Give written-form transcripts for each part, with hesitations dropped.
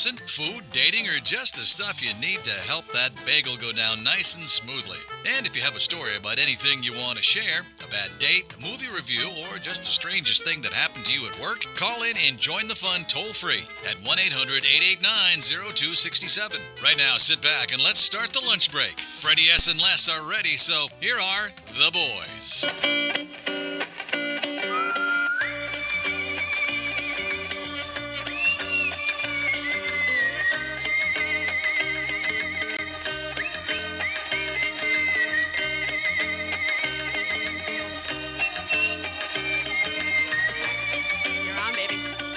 medicine, food, dating, or just the stuff you need to help that bagel go down nice and smoothly. And if you have a story about anything you want to share, a bad date, a movie review, or just the strangest thing that happened to you at work, call in and join the fun toll-free at 1-800-889-0267. Right now, sit back and let's start the lunch break. Freddie S. and Les are ready, so here are the boys.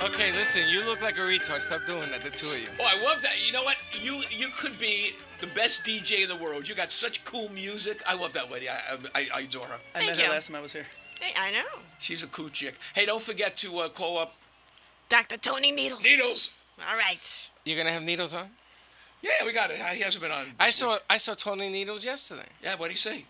Okay, listen, you look like a retard. Stop doing that, the two of you. Oh, I love that. You know what? You could be the best DJ in the world. You got such cool music. I love that lady. I adore her. I met her last time I was here. Hey, I know. She's a cool chick. Hey, don't forget to call up Dr. Tony Needles. Needles. All right. You're gonna have Needles on? Yeah, we got it. He hasn't been on. I saw Tony Needles yesterday. Yeah, what'd he say?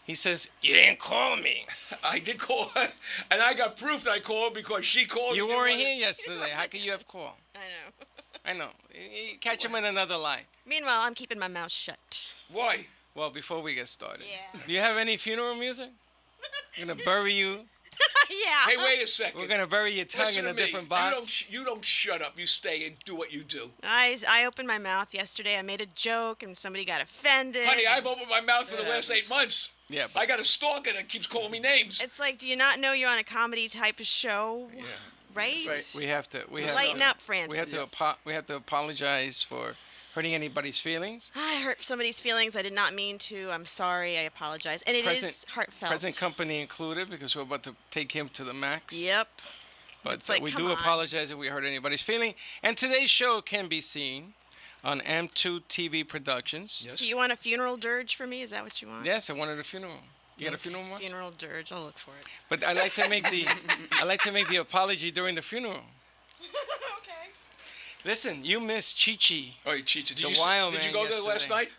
He says, you didn't call me. I did call her, and I got proof that I called because she called. You weren't here yesterday. How could you have called? I know. I know. You catch him in another lie. Meanwhile, I'm keeping my mouth shut. Why? Well, before we get started. Yeah. Do you have any funeral music? We're going to bury you. Yeah. Hey, wait a second. We're going to bury your tongue Listen in a to me. different box. You don't shut up. You stay and do what you do. I opened my mouth yesterday. I made a joke, and somebody got offended. Honey, I've opened my mouth for the last 8 months. Yeah, I got a stalker that keeps calling me names. It's like, do you not know you're on a comedy type of show? Yeah. Right? Right. We have to Lighten up, Francis. We have to apologize for hurting anybody's feelings. I hurt somebody's feelings. I did not mean to. I'm sorry. I apologize. And it is heartfelt. Present company included, because we're about to take him to the max. Yep. But It's like, we come do on. apologize if we hurt anybody's feeling. And today's show can be seen on M2 TV Productions. Yes. So you want a funeral dirge for me? Is that what you want? Yes, I wanted a funeral. You got a funeral march? Funeral dirge. I'll look for it. But I like to make the apology during the funeral. Okay. Listen, you missed Chi-Chi. Oh, Chicha, The Wild did you Man go there last yesterday. night?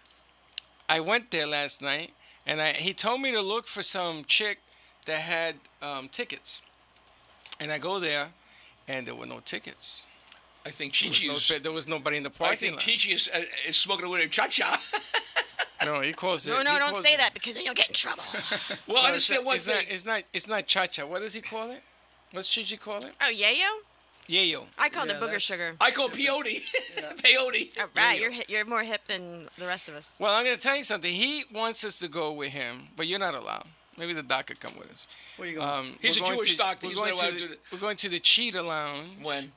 I went there last night, and he told me to look for some chick that had tickets. And I go there, and there were no tickets. I think Chichi There was nobody in the I parking think lot. Chichi is smoking with a cha-cha. No, he calls it. No, he don't calls say it- that because then you'll get in trouble. Well, No, understand one thing. It's not cha-cha. What does he call it? What's Chichi call it? Oh, yayo? Yayo. I called Yeah, it booger that's- sugar. I call peyote. Peyote. Oh, right, you're more hip than the rest of us. Well, I'm going to tell you something. He wants us to go with him, but you're not allowed. Maybe the doc could come with us. Where you going? He's we're a going Jewish to- doctor. We're He's going, not to allowed to the, do that. we're going to the Cheetah Lounge When?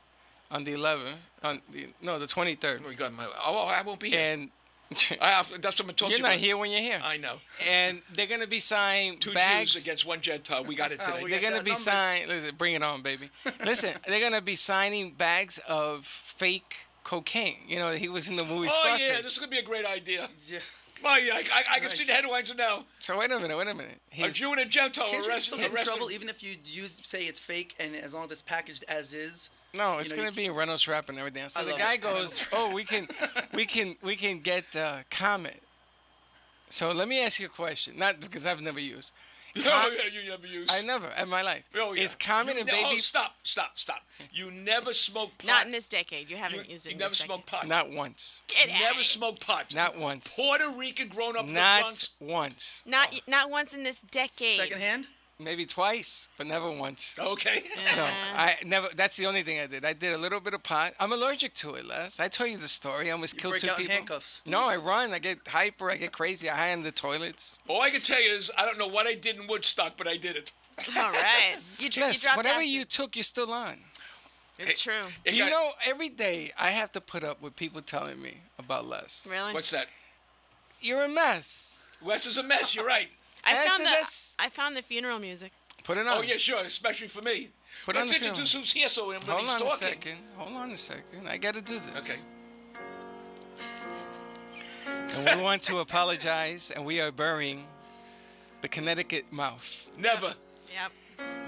on the 11th. The 23rd. We got I won't be here. And That's what I'm talking you're about. not here when you're here. I know. And they're going to be signed Two bags. Jews against one Gentile. We got it today. we They're got going to that be numbered. signing. Listen, bring it on, baby. Listen, they're going to be signing bags of fake cocaine. You know, he was in the movie Oh, Scarface. yeah, this is going to be a great idea. Yeah. Well, yeah, I can see the headlines now. So wait a minute. A He's- Jew and a Gentile Can't you arrested. still get in trouble even if you say it's fake and as long as it's packaged as is? No, it's know, going to be in Reynolds wrap and everything. So I the love guy it. goes, "Oh, we can get Comet." So let me ask you a question. Not because I've never used. Oh, yeah, you never use. I never in my life. Oh, yeah. Is Comet You and ne- Baby Oh, stop. You never smoke pot. Not in this decade. You haven't used it You in never this smoked decade. pot. not once. Get You out never of here. smoked pot. Not once. Puerto Rican grown up in the Not Bronx. once. Not once in this decade. Secondhand? Maybe twice, but never once. Okay. No, I never. That's the only thing I did. I did a little bit of pot. I'm allergic to it, Les. I told you the story. I almost You killed break 2 out in people. handcuffs. No, I run. I get hyper. I get crazy. I hide in the toilets. All I can tell you is I don't know what I did in Woodstock, but I did it. All right. You Les, dropped whatever acid. you took, you're still on. It's true. It Do you got- know every day I have to put up with people telling me about Les? Really? What's that? You're a mess. Wes is a mess. You're right. I found the funeral music. Put it on. Oh, yeah, sure, especially for me. Put on Let's the film. introduce who's here so when Hold he's on a talking. second. Hold on a second. I got to do this. Okay. And we want to apologize, and we are burying the Connecticut mouth. Never. Yep.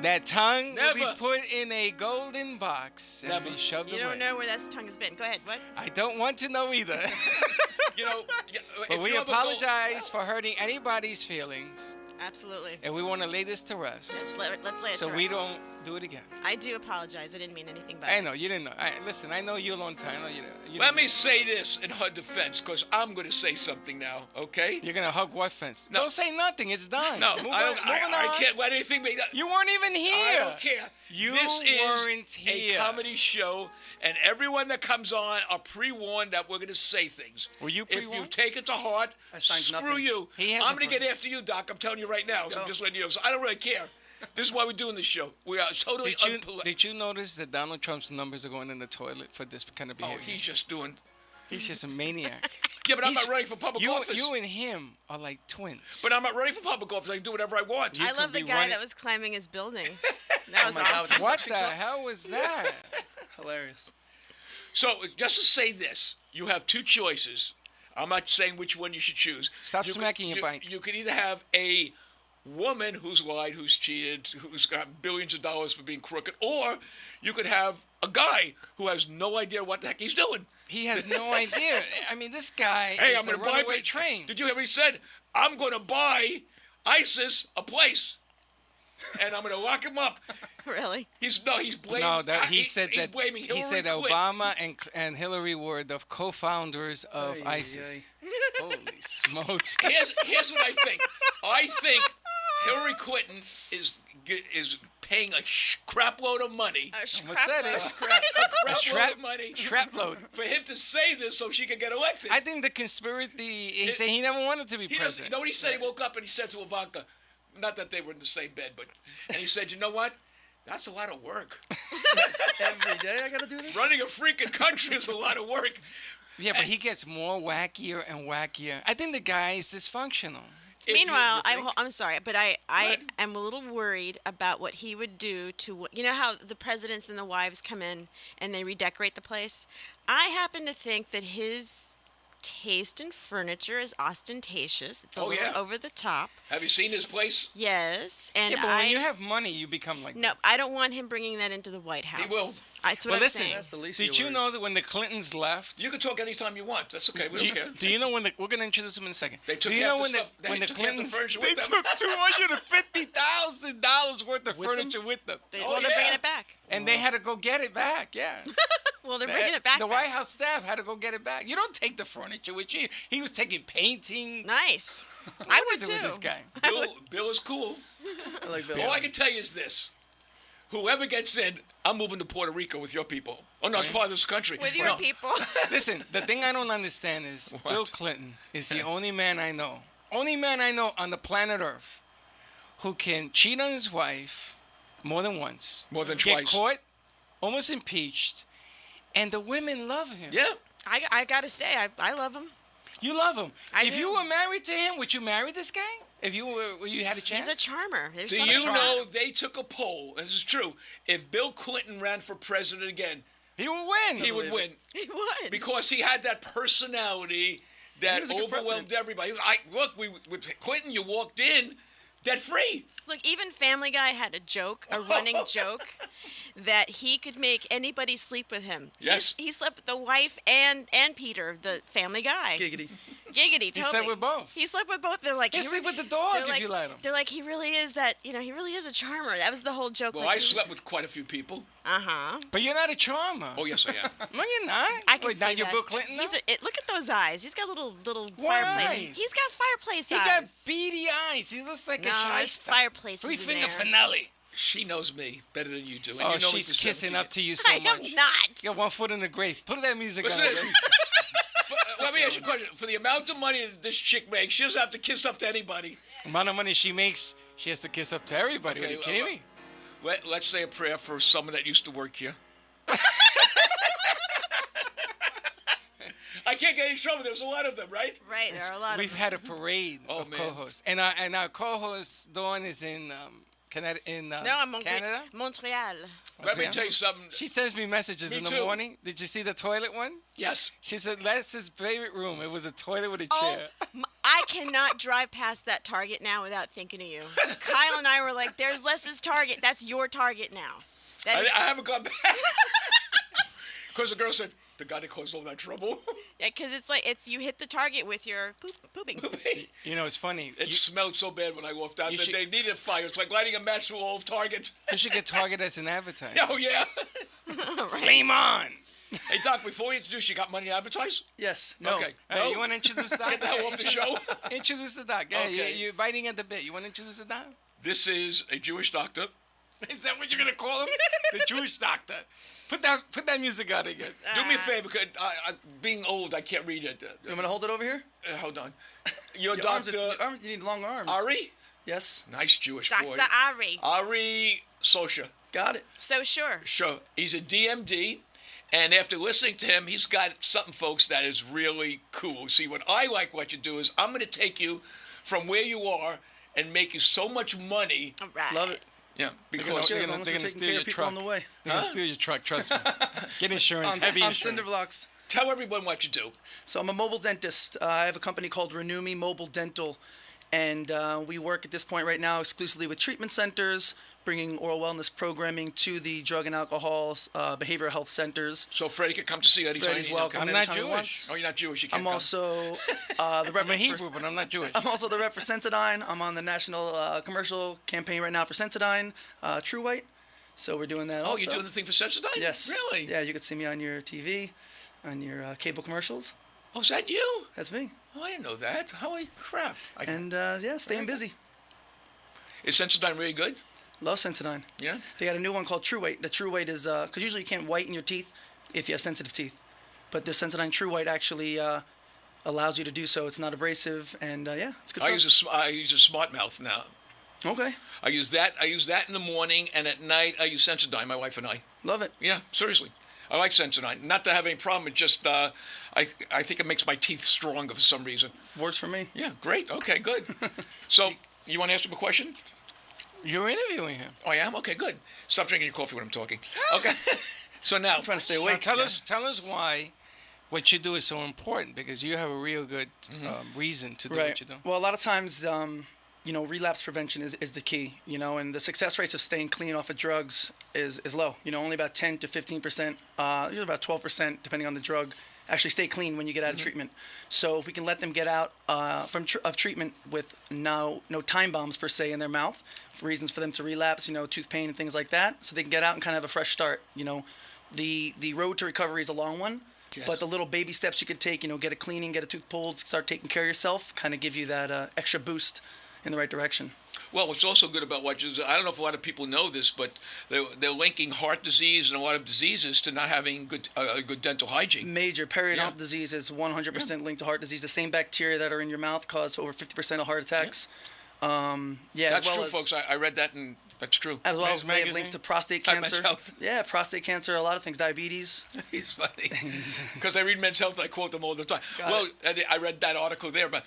That tongue will be Never. put in a golden box and Never. be shoved You away. don't know where that tongue has been. Go ahead. What? I don't want to know either. You know, But if we you ever go- apologize for hurting anybody's feelings, Absolutely. and we want to lay this to rest. Let's lay it So to we rest. don't Do it again. I do apologize. I didn't mean anything by it. I know you didn't know. Listen, I know you a long time. I know you Let didn't me know. say this in her defense, because I'm going to say something now, okay? You're gonna hug what fence? No. Don't say nothing. It's done. No, Move I on, don't. moving I on. can't let anything make that. You weren't even here. I don't care. You this weren't is here. a comedy show, and everyone that comes on are pre-warned that we're going to say things. Were you If you pre-warned? take it to heart, I signed screw nothing. you. He has I'm a going to get pre- after you, Doc. I'm telling you right now. So go. I'm just letting you know. So I don't really care. This is why we're doing this show. We are totally Did you notice that Donald Trump's numbers are going in the toilet for this kind of Oh, behavior? he's just doing. He's just a maniac. Yeah, but I'm He's- not running for public office. You and him are like twins. But I'm not running for public office. I can do whatever I want. You I could love the be guy running- that was climbing his building. That was my God, awesome. what suction the cups? hell was that? Hilarious. So just to say this, you have two choices. I'm not saying which one you should choose. Stop You could- smacking your bike. You could either have a woman who's lied, who's cheated, who's got billions of dollars for being crooked, or you could have a guy who has no idea what the heck he's doing. He has no idea. I mean, this guy Hey, is I'm a going to buy. runaway train. Did you hear what he said? I'm going to buy ISIS a place, and I'm going to lock him up. Really? He's blaming. No, that he said he's that blaming Hillary he said Clinton. Obama and Hillary were the co-founders of Ay, ay, ISIS. ay. Holy smokes! Here's what I think. I think Hillary Clinton is paying a crap load of money. Almost said it. Crap load of money Trap load. for him to say this so she could get elected. I think the conspiracy. He said he never wanted to be he doesn't. president. You know what he said? He woke up and he said to Ivanka, not that they were in the same bed, but and he said, you know what? That's a lot of work. Every day I gotta do this. Running a freaking country is a lot of work. Yeah, but he gets more wackier and wackier. I think the guy is dysfunctional. If you- Meanwhile, you think- I'm sorry, but I ahead. am a little worried about what he would do to, you know how the presidents and the wives come in and they redecorate the place? I happen to think that his taste in furniture is ostentatious. It's a Oh, little yeah. over the top. Have you seen his place? Yes, and Yeah, but when you have money, you become like. no, I don't want him bringing that into the White House. will. That's what Well, I'm listen. saying. That's the least Did of your you know worries. that when the Clintons left? You can talk anytime you want. That's okay. We Do don't you, care. do you know when we're gonna introduce them in a second? They took do you half know the when stuff- the they when the took half the Clintons furniture they with them. took $250,000 worth of furniture with them, Well, they're bringing it back. and they had to go get it back. Yeah, Well, they're bringing it back. The White House staff had to go get it back. You don't take the furniture with you. He was taking paintings. Nice. I What would is it too. with this guy? Bill is cool. I like Bill. All I can tell you is this. Whoever gets in, I'm moving to Puerto Rico with your people. Oh, no, it's part of this country. With your No. people. Listen, the thing I don't understand is What? Bill Clinton is the only man I know on the planet Earth who can cheat on his wife more than once, More than get twice. caught, almost impeached, and the women love him. Yeah. I gotta say, I love him. You love him. I if do. you were married to him, would you marry this guy? If you had a chance? He's a charmer. There's Do something you wrong. know they took a poll, and this is true, if Bill Clinton ran for president again, He would win. he would win. He would. Because he had that personality that was a good overwhelmed president. everybody. With Clinton, you walked in debt-free. Look, even Family Guy had a joke, a running joke, that he could make anybody sleep with him. Yes. He slept with the wife and Peter, the Family Guy. Giggity. Giggity, totally. He slept with both. He slept with both. They're like, He'll he sleep re- with the dog they're if like, you let him. They're like, he really is that, he really is a charmer. That was the whole joke. Well, like, I slept with quite a few people. Uh-huh. But you're not a charmer. Oh, yes, I am. No, you're not. I can Wait, see now you're that. Bill Clinton now? Look at those eyes. He's got little What fireplace. eyes? He's got fireplace He eyes. got beady eyes. He looks like No, a there's shyster. fireplaces in Three-finger there. finale. She knows me better than you do. And Oh, you know me she's for kissing 17 up to you so I much. am not. You got one foot in the grave. Put that music Listen on. to this. Let me ask you a question. For the amount of money that this chick makes, she doesn't have to kiss up to anybody. The amount of money she makes, she has to kiss up to everybody. Okay, Are you kidding me? Let's say a prayer for someone that used to work here. I can't get in trouble. There's a lot of them, right? Right, there are a lot We've of had a parade Oh, of man. co-hosts, and our co-host Dawn is in Canada. No, I'm in Canada. Montreal. Let me tell you something. She sends me messages Me in the too. morning. Did you see the toilet one? Yes. She said that's his favorite room. It was a toilet with a Oh, chair. I cannot drive past that Target now without thinking of you. Kyle and I were like, "There's Les's Target. That's your Target now." That I is, haven't gone back. Because the girl said, The guy that caused all that trouble. Yeah, because it's you hit the target with your pooping. You know, it's funny. It smelled so bad when I walked out You that should- they needed a fire. It's like lighting a match through all of Target. You should get Target as an advertiser. Oh, yeah. Flame on. Hey, Doc, before we introduce you, got money to advertise? Yes. No. Okay. Hey, No? you want to introduce Doc? Get the hell off the show. Introduce the Doc. Yeah, Okay. you're biting at the bit. You want to introduce the Doc? This is a Jewish doctor. Is that what you're gonna call him? The Jewish doctor. Put that music out again. Do me a favor, because being old, I can't read it. You want me to hold it over here? Hold on. Your Your arms, doctor, your arms, you need long arms. Ari? Yes. Nice Jewish boy. Dr. Ari. Ari Sosha. Got it. So sure. Sure. He's a DMD. And after listening to him, he's got something, folks, that is really cool. See, what I like what you do is I'm going to take you from where you are and make you so much money. All right. Love it. Yeah, They're because gonna- As long as they're we're gonna taking steal care your of people truck. on the way. They're gonna steal your truck. Trust me. Get insurance. Heavy on insurance. cinder blocks. tell everyone what you do. So I'm a mobile dentist. I have a company called Renew Me Mobile Dental, and we work at this point right now exclusively with treatment centers, bringing oral wellness programming to the drug and alcohol behavioral health centers. So Freddie can come to see you anytime. Freddie's you need to welcome come. I'm not anytime he Jewish. wants. Oh, you're not Jewish. You can't I'm come. also the rep I'm a for- Hebrew, but I'm not Jewish. I'm also the rep for Sensodyne. I'm on the national commercial campaign right now for Sensodyne, True White. So we're doing that Oh, also. you're doing the thing for Sensodyne? Yes. Really? Yeah, you can see me on your TV, on your cable commercials. Oh, is that you? That's me. Oh, I didn't know that. Holy crap. And yeah, staying busy. Is Sensodyne really good? Love Sensodyne. Yeah? They got a new one called True White. The True White is because usually you can't whiten your teeth if you have sensitive teeth, but this Sensodyne True White actually allows you to do so. It's not abrasive, and yeah, it's good I stuff. use a smart mouth now. Okay, I use that in the morning, and at night I use Sensodyne, my wife and I. love it. Yeah, seriously. I like Sensodyne. Not to have any problem, it just, I think it makes my teeth stronger for some reason. Works for me. Yeah, great. Okay, good. So, you want to ask him a question? You're interviewing him. Oh, I am? Okay, good. Stop drinking your coffee when I'm talking. Okay. So now, I'm trying to stay Now, awake. tell us why what you do is so important, because you have a real good reason to do Right. what you do. Well, a lot of times, relapse prevention is the key, and the success rates of staying clean off of drugs is low. Only about 10 to 15%, usually about 12%, depending on the drug, actually stay clean when you get out of treatment. So if we can let them get out of treatment with no time bombs per se in their mouth, for reasons for them to relapse, tooth pain and things like that, so they can get out and kind of have a fresh start. The road to recovery is a long one. Yes. But the little baby steps you could take, get a cleaning, get a tooth pulled, start taking care of yourself, kind of give you that extra boost in the right direction. well, what's also good about what you do, I don't know if a lot of people know this, but they're linking heart disease and a lot of diseases to not having good dental hygiene. Major periodontal Yeah. disease is 100% linked to heart disease. The same bacteria that are in your mouth cause over 50% of heart attacks. That's true, folks. I read that, and that's true. As well Men's as they have Magazine? links to prostate On Men's cancer. Health. Yeah, prostate cancer, a lot of things, diabetes. He's funny because I read Men's Health. I quote them all the time. Got Well, I read that article there, but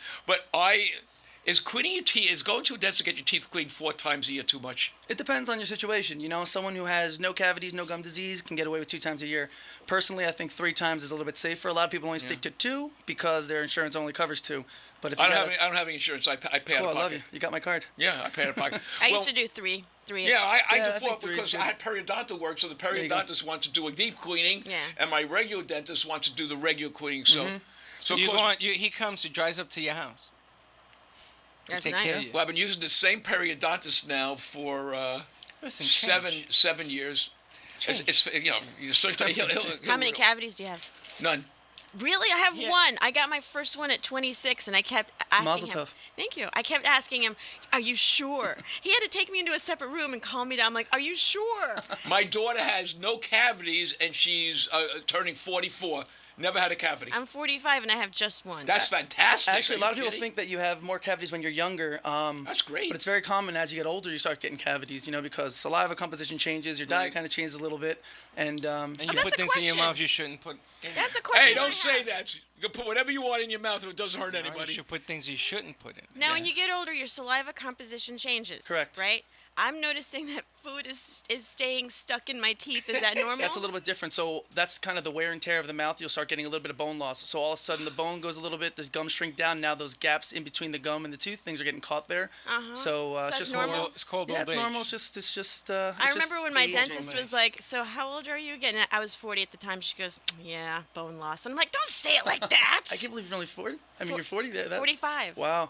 is cleaning your teeth, is going to a dentist to get your teeth cleaned 4 times a year too much? It depends on your situation. Someone who has no cavities, no gum disease can get away with 2 times a year. Personally, I think 3 times is a little bit safer. A lot of people only stick to 2 because their insurance only covers 2. But if you I don't got have any insurance. I pay out cool, of I pocket. love you. You got my card. Yeah, I pay out of pocket. I Well, used to do three. Yeah, I Yeah, I default think 3 is because good. I had periodontal work, so the you go. periodontist wants to do a deep cleaning, Yeah. and my regular dentist wants to do the regular cleaning. So, Mm-hmm. so of course, He comes, he drives up to your house. That's take nice. care of you. well, I've been using the same periodontist now for Listen, change. 7 years. Change. It's he'll How many cavities do you have? None. Really? I have Yeah. one. I got my first one at 26, and I kept asking Mazel him. tov. Thank you. I kept asking him, "Are you sure?" He had to take me into a separate room and calm me down. I'm like, "Are you sure?" My daughter has no cavities, and she's turning 44. Never had a cavity. I'm 45, and I have just one. That's fantastic. Actually, Are a lot you of people kidding? think that you have more cavities when you're younger. That's great. But it's very common as you get older, you start getting cavities, because saliva composition changes, your diet kind of changes a little bit, and And you that's put a things in your question. mouth you shouldn't put. That's a question. Hey, I don't say have. that. You can put whatever you want in your mouth if it doesn't hurt You anybody. should put things you shouldn't put in. Now, when you get older, your saliva composition changes. Correct. Right? I'm noticing that food is staying stuck in my teeth. Is that normal? That's a little bit different. So that's kind of the wear and tear of the mouth. You'll start getting a little bit of bone loss. So all of a sudden the bone goes a little bit, the gums shrink down. Now those gaps in between the gum and the tooth, things are getting caught there. So it's that's just normal? It's called Yeah, old it's age. normal. It's just. I remember when my age. dentist was like, "So how old are you again?" And I was 40 at the time. She goes, "Yeah, bone loss." I'm like, "Don't say it like that." I can't believe you're only 40. I mean, you're 40 there. 45. Wow.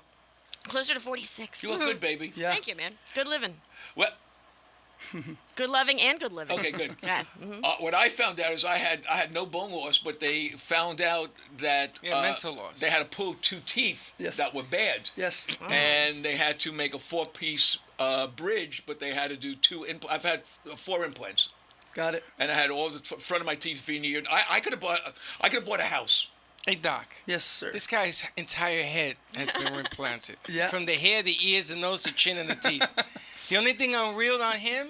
Closer to 46. You look good, baby. Yeah. Thank you, man. Good living. What? Good loving and good living. Okay, good. Yeah. What I found out is I had no bone loss, but they found out that mental loss. they had to pull 2 teeth Yes. that were bad. Yes. And they had to make a 4-piece bridge, but they had to do 2 implants. I've had 4 implants, Got it. and I had all the front of my teeth veneered. I could have bought a house. Hey, Doc. Yes, sir. This guy's entire head has been implanted. Yeah. From the hair, the ears, the nose, the chin, and the teeth. The only thing unreal on him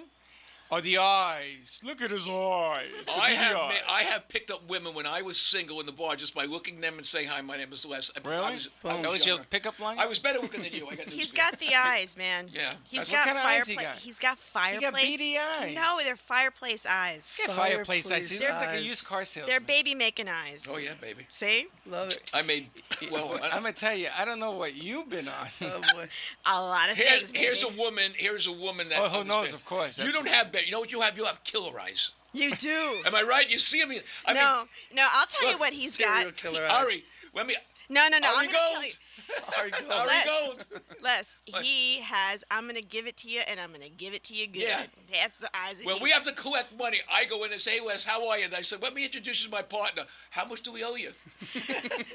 are the eyes. Look at his eyes. I have picked up women when I was single in the bar just by looking at them and saying, "Hi, my name is Les." Really? I That was your younger. pickup line? I was better looking than you. I got news He's for you. got the eyes, man. Yeah. He's That's- got What kind of eyes he fireplace. got? He's got fireplace. beady eyes. No, they're fireplace eyes. Yeah, fireplace eyes. He looks like a eyes. used car salesman. They're baby making eyes. Oh yeah, baby. See? Love it. I made well. I'm gonna tell you, I don't know what you've been on. Oh boy. A lot of things. Here's a baby. woman. Here's a woman that. Oh, who knows? understands. Of course. You don't have better. You know what you have? You have killer eyes. You do. Am I right? You see me? I mean, No, I'll tell you look, what he's Serial got. killer eyes. Ari, let me. No. Ari I'm gonna tell Gold. you. Ari Gold. Ari Les. Gold. Les, he has. I'm gonna give it to you, and I'm gonna give it to you good. Yeah. That's the eyes. That When he- we have to collect money, I go in and say, "Hey, Wes, how are you?" And I said, "Let me introduce you to my partner. How much do we owe you?"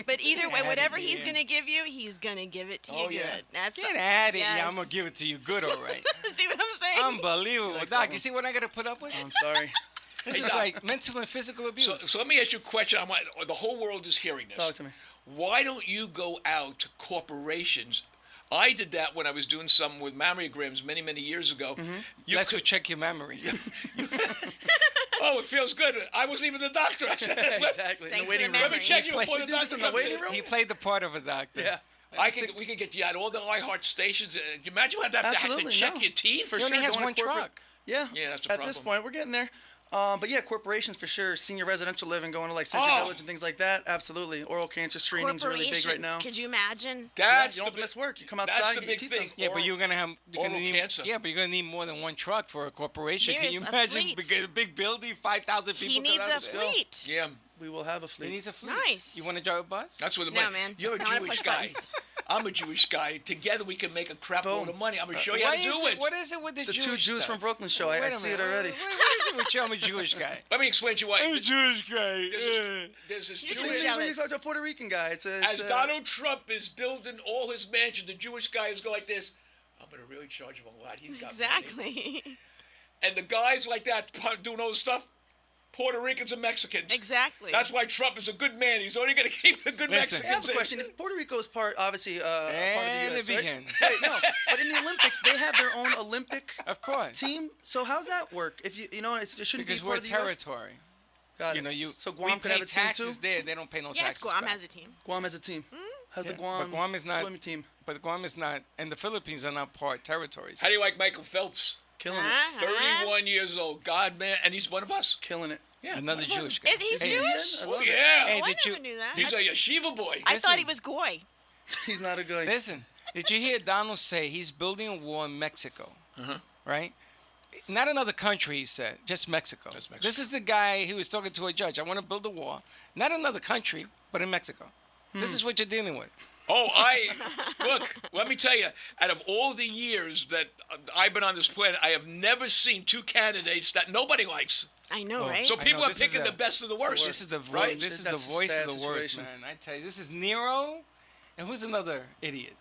But either way, outta whatever he's here. gonna give you, he's gonna give it to you Oh, yeah. good. That's Get the- at it. Yes. Yeah, I'm gonna give it to you good, all right. See what I'm saying? Unbelievable. Likes Doc, that you one. see what I gotta put up with? I'm sorry. This Hey, is Doc. like mental and physical abuse. So let me ask you a question. The whole world is hearing this. Talk to me. Why don't you go out to corporations? I did that when I was doing something with mammograms many years ago. You Let's could- go check your memory. Oh, it feels good. I wasn't even the doctor. I said, Exactly. Thanks In the waiting for the room. Let me check you Play- before the do this doctor in the comes waiting in. room? He played the part of a doctor. Yeah. We could get you out all the iHeart stations. Can you imagine what that have to Absolutely, check no. your teeth? For He only sure, has going to one corporate- truck. Yeah. Yeah, that's a At this problem. point, we're getting there. But yeah, corporations for sure. Senior residential living, going to like Central Oh. Village and things like that. Absolutely. Oral cancer screenings are really big right now. Could you imagine? That's you the don't big miss work. You come That's outside. the get big your teeth thing. done. Yeah, but you're gonna have Oral cancer. Yeah, but you're gonna need more than one truck for a corporation. Can you Serious, a imagine fleet. a big building, 5,000 people? He needs come a out there? fleet. Yeah, We will have a He fleet. needs a fleet. Nice. You want to drive a bus? that's where the No, money. man. You're a I wanna Jewish push guy. buttons. I'm a Jewish guy. Together we can make a crap load Boom. of money. I'm gonna show you how Why to do is it. it? What is it with the The Jewish two Jews stuff? from Brooklyn show. I Wait a see it minute. already. What is it with you? I'm a Jewish guy. Let me explain to you why. I'm a Jewish guy. There's this You're It's so Jewish. like when you jealous. talk to a Puerto Rican guy. It's As Donald Trump is building all his mansions, the Jewish guys go like this. I'm gonna really charge him a lot. He's got money. Exactly. And the guys like that doing all this stuff, Puerto Ricans and Mexicans. Exactly. That's why Trump is a good man. He's only going to keep the good Listen. I have Mexicans a in. question. If Puerto Rico is part, obviously, part of the And U.S., it right? begins. Wait, no. But in the Olympics, they have their own Olympic Of course. team. So how's that work? If it shouldn't Because be we're part of the U.S.? territory. Got You it. know, So we Guam could pay have a team too. taxes there. They don't pay no yes, taxes. Guam back. has a team. Guam has a team. How's the Yeah, Guam? but Guam is not- swimming team? But Guam is not, and the Philippines are not part territories. How do you like Michael Phelps? Killing it. Uh-huh. 31 years old. God, man. And he's one of us. Killing it. Yeah. Another Jewish guy. He's Hey, Jewish? I Oh, love it. yeah. Hey, Oh, I did you- never knew that. He's a yeshiva boy. I Listen. thought he was goy. He's not a guy. Listen, did you hear Donald say he's building a wall in Mexico? Right? Not another country, he said, just Mexico. Just Mexico. This is the guy who was talking to a judge. I want to build a wall, not another country, but in Mexico. This is what you're dealing with. Oh, look, let me tell you, out of all the years that I've been on this planet, I have never seen two candidates that nobody likes. I know, Oh. right? So I people know, are this is picking a- the best of the worst. This is the right? This is That's the a voice sad of the worst, situation. man. I tell you, this is Nero, and who's another idiot?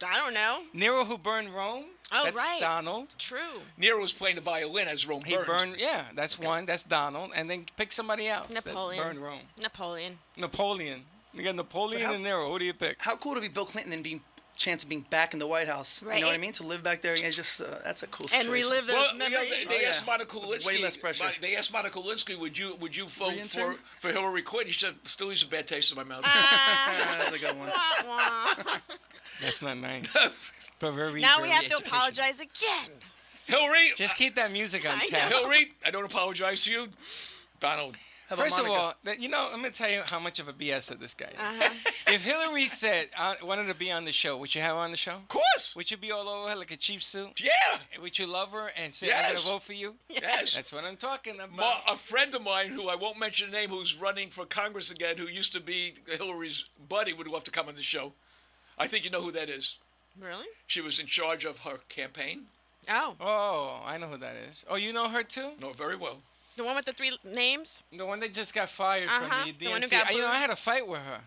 I don't know. Nero, who burned Rome. Oh, That's right. Donald. True. Nero was playing the violin as Rome He burned. burned. Yeah, that's one. That's Donald, and then pick somebody else. that Napoleon. burned Rome. Napoleon. Napoleon. You got Napoleon But how- and Nero. Who do you pick? How cool to be Bill Clinton and being chance of being back in the White House. Right. You know what I mean? To live back there, it's just that's a cool And situation. relive those Well, you know, memories. they Oh, yeah. asked Monica Lewinsky. Way less pressure. They asked Monica Lewinsky, would you vote Re-intern? for Hillary Clinton? She said, still leaves a bad taste in my mouth. That's a good one. Wah, wah. That's not nice. But very. Now we very have to educational. apologize again. Hillary, Just keep that music on I tap. know. Hillary, I don't apologize to you. Donald. How about First of Monica? all, I'm going to tell you how much of a BS this guy is. Uh-huh. If Hillary said, I wanted to be on the show, would you have her on the show? Of course. Would you be all over her like a cheap suit? Yeah. Would you love her and say, I'm going Yes. to vote for you? Yes. That's what I'm talking about. A friend of mine, who I won't mention the name, who's running for Congress again, who used to be Hillary's buddy, would love to come on the show. I think you know who that is. Really? She was in charge of her campaign. Oh, Oh, I know who that is. Oh, you know her too? Know her very well. the one with the 3 names? The one that just got fired Uh-huh, from the the one who DNC. got I booed. had a fight with her.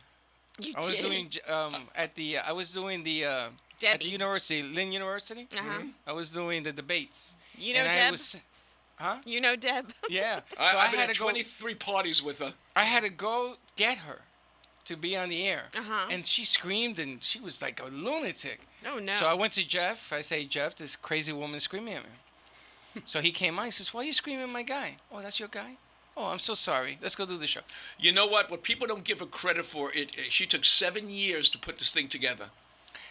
You I was did. doing at the at the Debbie. university, Lynn University. Uh-huh. I was doing the debates. You know and I Deb? was, huh? You know Deb? Yeah. So I've been had at to go. 23 parties with her. I had to go get her to be on the air. Uh-huh. And she screamed and she was like a lunatic. Oh, no. So I went to Jeff. I say, Jeff, this crazy woman is screaming at me. So he came out. He says, why are you screaming at my guy? Oh, that's your guy? Oh, I'm so sorry. Let's go do the show. You know what? What people don't give her credit for, she took 7 years to put this thing together.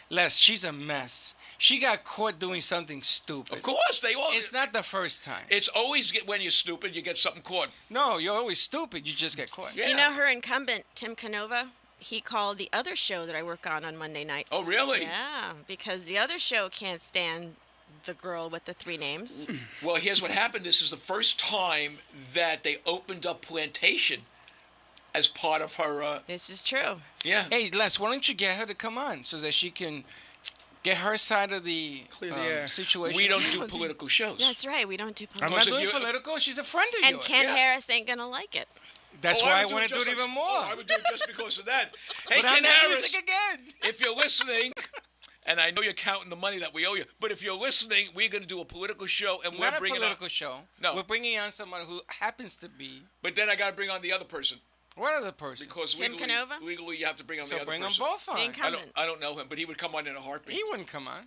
Les, she's a mess. She got caught doing something stupid. Of course, they all. It's not the first time. It's always when you're stupid, you get something caught. No, you're always stupid. You just get caught. Yeah. You know her incumbent, Tim Canova? He called the other show that I work on Monday nights. Oh, really? Yeah, because the other show can't stand the girl with the 3 names. Well, here's what happened. This is the first time that they opened up Plantation as part of her. This is true. Yeah. Hey, Les, why don't you get her to come on so that she can get her side of the, Clear the air. situation? We don't do political shows. That's right. We don't do I'm politics. not Because if doing you- political. She's a friend of And yours. Ken Yeah. Harris ain't going to like it. That's Oh, why I would want to do just it even more. I would do it just because of that. Hey, But I'm Ken not Harris, music again. if you're listening, and I know you're counting the money that we owe you, but if you're listening, we're going to do a political show, and Not we're a bringing political on. show. No. We're bringing on someone who happens to be. But then I got to bring on the other person What other person? because Tim Canova? legally you have to bring on So the other bring them person. both on. The incumbent. I don't know him, but he would come on in a heartbeat. He wouldn't come on.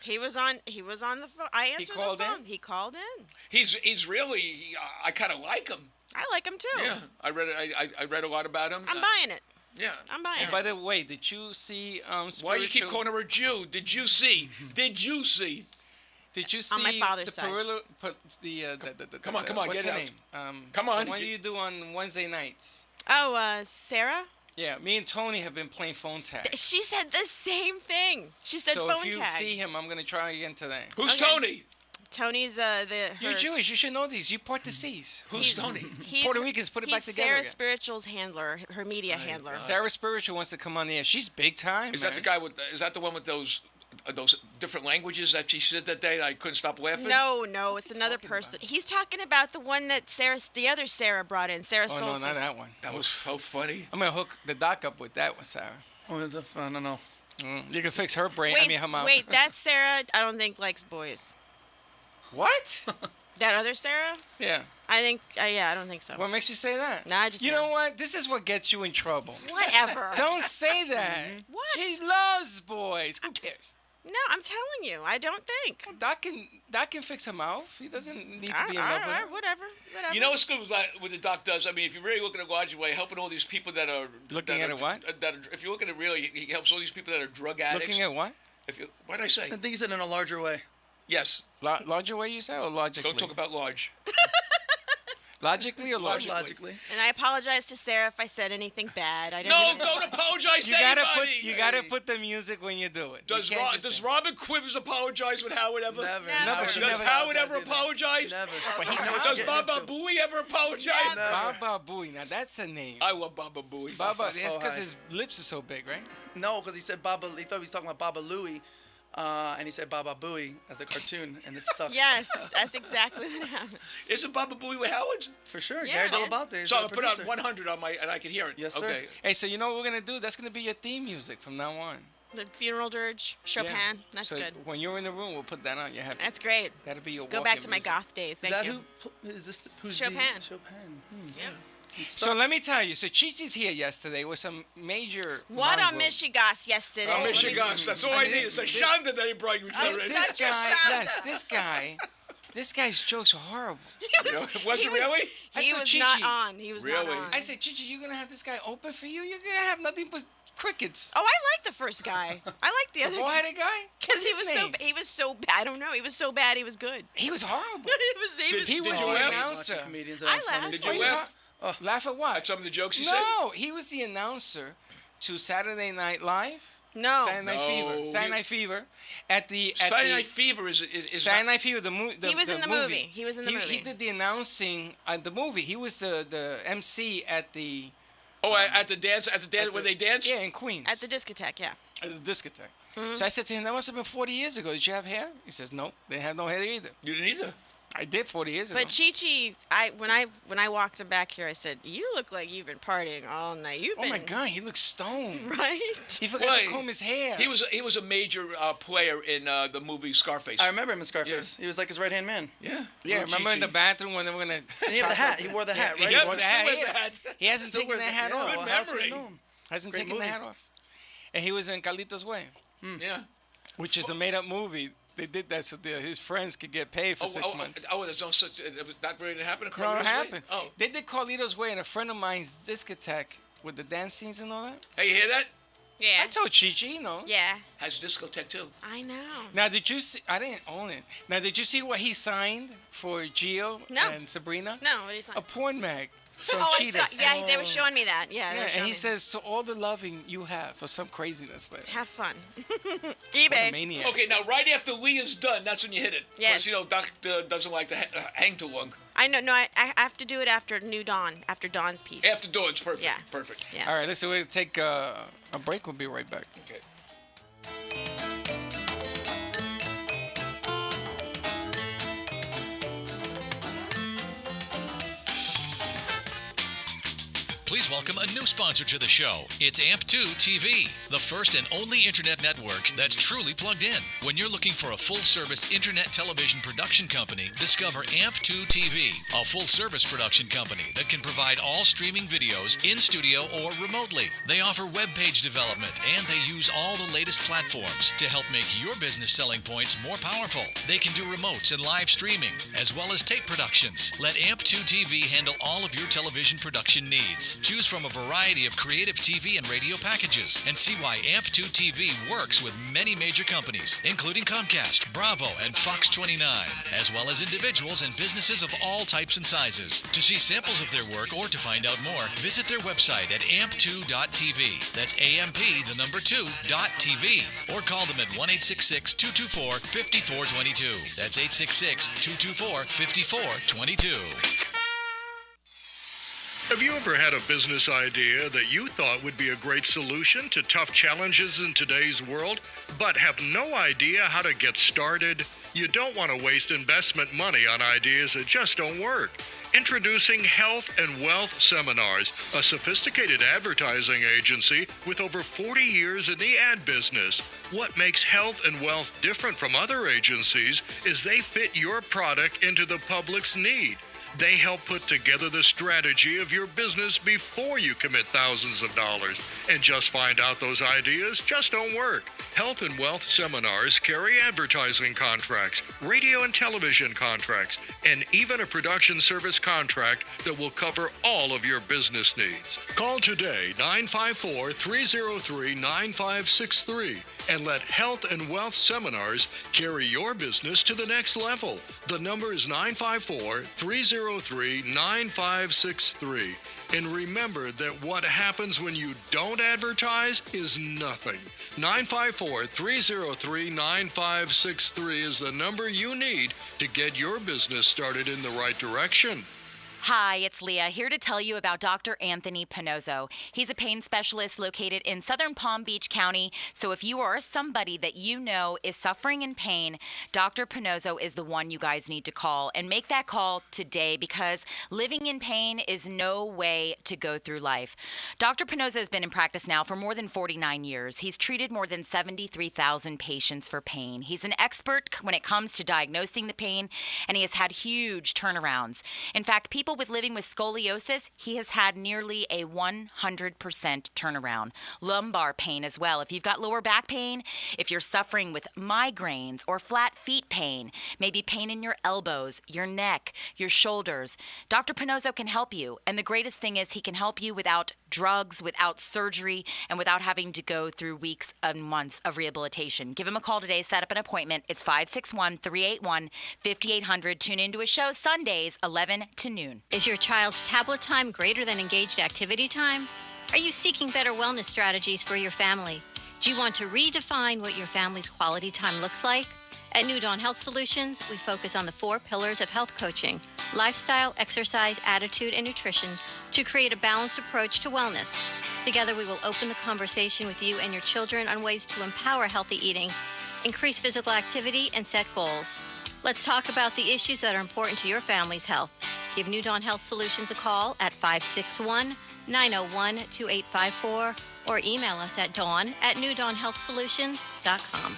He was on the phone. I answered called the phone. in? He called in. He's really. I kind of like him. I like him too. Yeah, I read. I read a lot about him. I'm buying it. Yeah. I'm buying And it. by the way, did you see Why you keep spiritual- calling her a Jew? Did you see? Did you see? Did you On my see father's the side. Come on, come on, what's get her it out. name? Come on. The one you do on Wednesday nights. Oh, Sarah? Yeah, me and Tony have been playing phone tag. She said the same thing. She said So phone if you tag. see him, I'm gonna try again today. Who's Okay. Tony? Tony's You're Jewish. You should know these. You part the seas. Who's Tony? He's, Puerto Ricans, put it back he's together Sarah again. Spiritual's handler, her media handler. Sarah Spiritual wants to come on the air. She's big time. Is that the guy with? Is that the one with those different languages that she said that day? I couldn't stop laughing. No, What's it's he another talking person. about? He's talking about the one that the other Sarah brought in, Sarah Oh no, Solsis. not that one. That was so funny. I'm gonna hook the doc up with that one, Sarah. Oh, I don't know. You can fix her brain. Wait, her mouth. wait, that Sarah I don't think likes boys. What? That other Sarah? Yeah. I think, I don't think so. What makes you say that? Nah, I just You know. know what? This is what gets you in trouble. Whatever. Don't say that. What? She loves boys. Who cares? No, I'm telling you, I don't think. Doc can fix her mouth. He doesn't need to be in All love with right, her. whatever. You know what's good with what the doc does? I mean, if you really look at it logically, helping all these people that are Looking that at are, it what? That are, if you look at it really, he helps all these people that are drug addicts. Looking at what? If you, what did I say? I think he said in a larger way. Yes. Larger way you say or logically? Don't talk about large. Logically or logically? Logically. And I apologize to Sarah if I said anything bad. I didn't No, mean- don't apologize You to gotta anybody. you gotta put the music when you do it. You Does can't just does say- Robin Quivers apologize with Howard ever? Never. No, but Howard she Does never Howard ever apologizes. apologize? Never. But he's I know what Does you're getting Baba into. Booey ever apologize? Never. Baba Booey. Now that's a name. I love Baba Booey. Baba, that's because high. his lips are so big, right? No, because he said Baba. He thought he was talking about Baba Louie, and he said Baba Booey as the cartoon, and it stuck. Yes, that's exactly what happened. Isn't Baba Booey with Howard? For sure. Yeah. Gary Delabounte is So I'm the gonna put out producer. 100 on my, and I can hear it. Yes, sir. Okay. Hey, so you know what we're gonna do? That's gonna be your theme music from now on. The funeral dirge, Chopin. Yeah. That's So good. When you're in the room, we'll put that on. You have That's great. that'll be your. Go walk-in back to my music. goth days. Is Thank that you. who? Is this who's Chopin. Chopin. Yeah. So let me tell you. So Chi-Chi's here yesterday with some major. What on mongrel. Michigas yesterday? Oh, Michigan. That's all I need. It's a Shonda that he brought you to. This Such a guy, shocker. yes, this guy's jokes are horrible. Was it really? I He told was Chi-Chi. not on. He was Really? not on. I said, Chi-Chi, you're gonna have this guy open for you. You're gonna have nothing but crickets. Oh, I like the first guy. I like the The other guy bald-headed guy? because What's his name? he was so bad. I don't know. He was so bad. He was good. He was horrible. He was He was you the laugh? announcer. Comedians I that are funny. laughed. Did Oh, you he was laugh hor- Laugh at what? at some of the jokes he said? No, he was the announcer to Saturday Night Live. No. Saturday Night No, Fever. Saturday you- Night Fever. At Saturday the Night Fever is Saturday not, Night Fever. He was in the movie. He was in the He movie. did the announcing at the movie. He was the MC at the at the dance where they dance. yeah in Queens At the discotheque, yeah. at the discotheque. So I said to him, "That must have been 40 years ago. Did you have hair?" He says, "No, they had no hair either." You didn't either. I did 40 years ago. But Chi-Chi, when I walked him back here, I said, "You look like you've been partying all night. You've Oh been my God, he looks stoned. right." He forgot Well, to comb his hair. He was a major player in the movie Scarface. I remember him in Scarface. He was like his right-hand man. Yeah. Yeah, Little remember in the Chi-Chi. bathroom when they were gonna. And he had the hat. He wore the hat, right? Yeah, He wore the still hat. wears He- the hat. He hasn't Still taken wears that the- hat yeah, off. well, how else would memory. you know him? Hasn't Great taken the movie. hat off. And he was in Carlitos Way, Yeah. which is a made-up movie. They did that so his friends could get paid for 6 months. There's no such. It was not ready to happen. No, it Carlito's Way? happened. Oh, They did Carlitos Way, and a friend of mine's discotheque with the dance scenes and all that. hey, you hear that? Yeah. I told Chi-Chi, he knows. Yeah. Has discotheque too. I know. Now, did you see? I didn't own it. Now, did you see what he signed for Gio No. and Sabrina? No, what is that? A porn mag from Oh, I Cheetahs. saw. Yeah, they were showing me that. Yeah. they Yeah, were and showing he me. says, to all the loving you have for some craziness later. "Have fun." What a eBay. maniac. Okay, now right after Leah's done, that's when you hit it. Yes. Because, Doc doesn't like to hang too long. I know. No, I have to do it after New Dawn, after Dawn's piece. After Dawn's perfect. Yeah. Perfect. Yeah. All right, listen, we'll take a break. We'll be right back. Okay. Please welcome a new sponsor to the show. It's AMP2 TV, the first and only internet network that's truly plugged in. When you're looking for a full-service internet television production company, discover AMP2 TV, a full-service production company that can provide all streaming videos in studio or remotely. They offer web page development, and they use all the latest platforms to help make your business selling points more powerful. They can do remotes and live streaming, as well as tape productions. Let AMP2 TV handle all of your television production needs. Choose from a variety of creative TV and radio packages and see why AMP2 TV works with many major companies, including Comcast, Bravo, and Fox 29, as well as individuals and businesses of all types and sizes. To see samples of their work or to find out more, visit their website at amp2.tv. That's AMP, the number 2.tv. Or call them at 1-866-224-5422. That's 866-224-5422. Have you ever had a business idea that you thought would be a great solution to tough challenges in today's world, but have no idea how to get started? You don't want to waste investment money on ideas that just don't work. Introducing Health and Wealth Seminars, a sophisticated advertising agency with over 40 years in the ad business. What makes Health and Wealth different from other agencies is they fit your product into the public's need. They help put together the strategy of your business before you commit thousands of dollars. And just find out those ideas just don't work. Health and Wealth Seminars carry advertising contracts, radio and television contracts, and even a production service contract that will cover all of your business needs. Call today 954-303-9563 and let Health and Wealth Seminars carry your business to the next level. The number is 954-303-9563. And remember that what happens when you don't advertise is nothing. 954-303-9563 is the number you need to get your business started in the right direction. Hi, it's Leah, here to tell you about Dr. Anthony Pinozzo. He's a pain specialist located in Southern Palm Beach County, so if you or somebody that you know is suffering in pain, Dr. Pinozzo is the one you guys need to call. And make that call today, because living in pain is no way to go through life. Dr. Pinozzo has been in practice now for more than 49 years. He's treated more than 73,000 patients for pain. He's an expert when it comes to diagnosing the pain, and he has had huge turnarounds. In fact, people people with living with scoliosis, he has had nearly a 100% turnaround. Lumbar pain as well. If you've got lower back pain, if you're suffering with migraines or flat feet pain, maybe pain in your elbows, your neck, your shoulders, Dr. Pinozo can help you. And the greatest thing is he can help you without drugs, without surgery, and without having to go through weeks and months of rehabilitation. Give him a call today. Set up an appointment. It's 561-381-5800. Tune into his show Sundays, 11 to noon. Is your child's tablet time greater than engaged activity time? Are you seeking better wellness strategies for your family? Do you want to redefine what your family's quality time looks like? At New Dawn Health Solutions, we focus on the 4 pillars of health coaching: lifestyle, exercise, attitude, and nutrition to create a balanced approach to wellness. Together, we will open the conversation with you and your children on ways to empower healthy eating, increase physical activity, and set goals. Let's talk about the issues that are important to your family's health. Give New Dawn Health Solutions a call at 561-901-2854 or email us at dawn@newdawnhealthsolutions.com.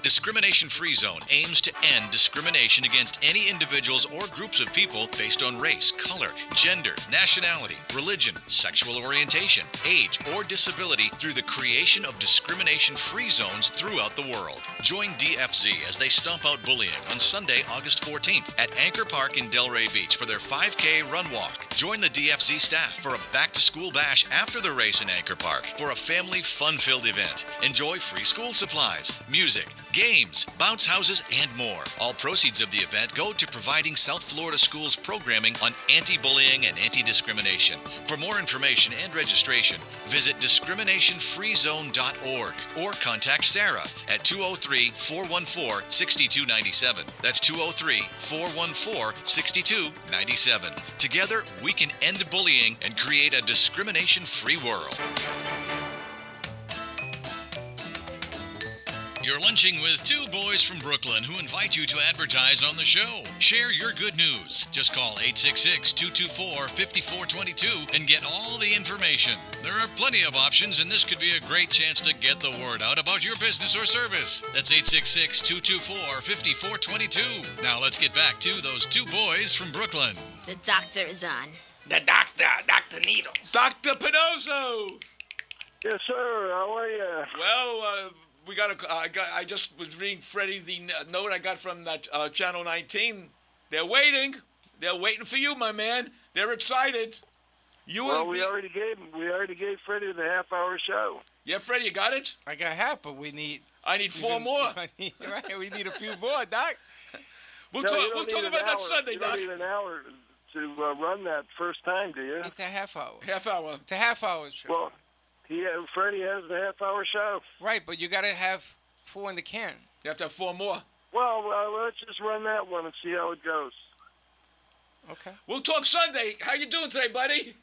Discrimination Free Zone aims to end discrimination against any individuals or groups of people based on race, color, gender, nationality, religion, sexual orientation, age, or disability through the creation of discrimination-free zones throughout the world. Join DFZ as they stomp out bullying on Sunday, August 14th at Anchor Park in Delray Beach for their 5K run walk. Join the DFZ staff for a back-to-school bash after the race in Anchor Park for a family fun-filled event. Enjoy free school supplies, music, games, bounce houses, and more. All proceeds of the event go to providing South Florida Schools programming on anti-bullying and anti-discrimination. For more information and registration, visit discriminationfreezone.org or contact Sarah at 203-414-6297. That's 203-414-6297. Together, we can end bullying and create a discrimination-free world. You're lunching with 2 boys from Brooklyn who invite you to advertise on the show. Share your good news. Just call 866-224-5422 and get all the information. There are plenty of options, and this could be a great chance to get the word out about your business or service. That's 866-224-5422. Now let's get back to those 2 boys from Brooklyn. The doctor is on. The doctor, Dr. Needles. Dr. Pinozo. Yes, sir. How are you? Well, I just was reading Freddie the note I got from that Channel 19. They're waiting. They're waiting for you, my man. They're excited. We already gave Freddie the half-hour show. Yeah, Freddie, you got it? I got half, but I need 4 more. We need a few more, Doc. We'll talk about that Sunday, Doc. You don't need an hour to run that first time, do you? It's a half hour. Half hour. It's a half hour show. Well, Freddie has the half-hour show. Right, but you got to have 4 in the can. You have to have 4 more. Well, let's just run that one and see how it goes. Okay. We'll talk Sunday. How you doing today, buddy?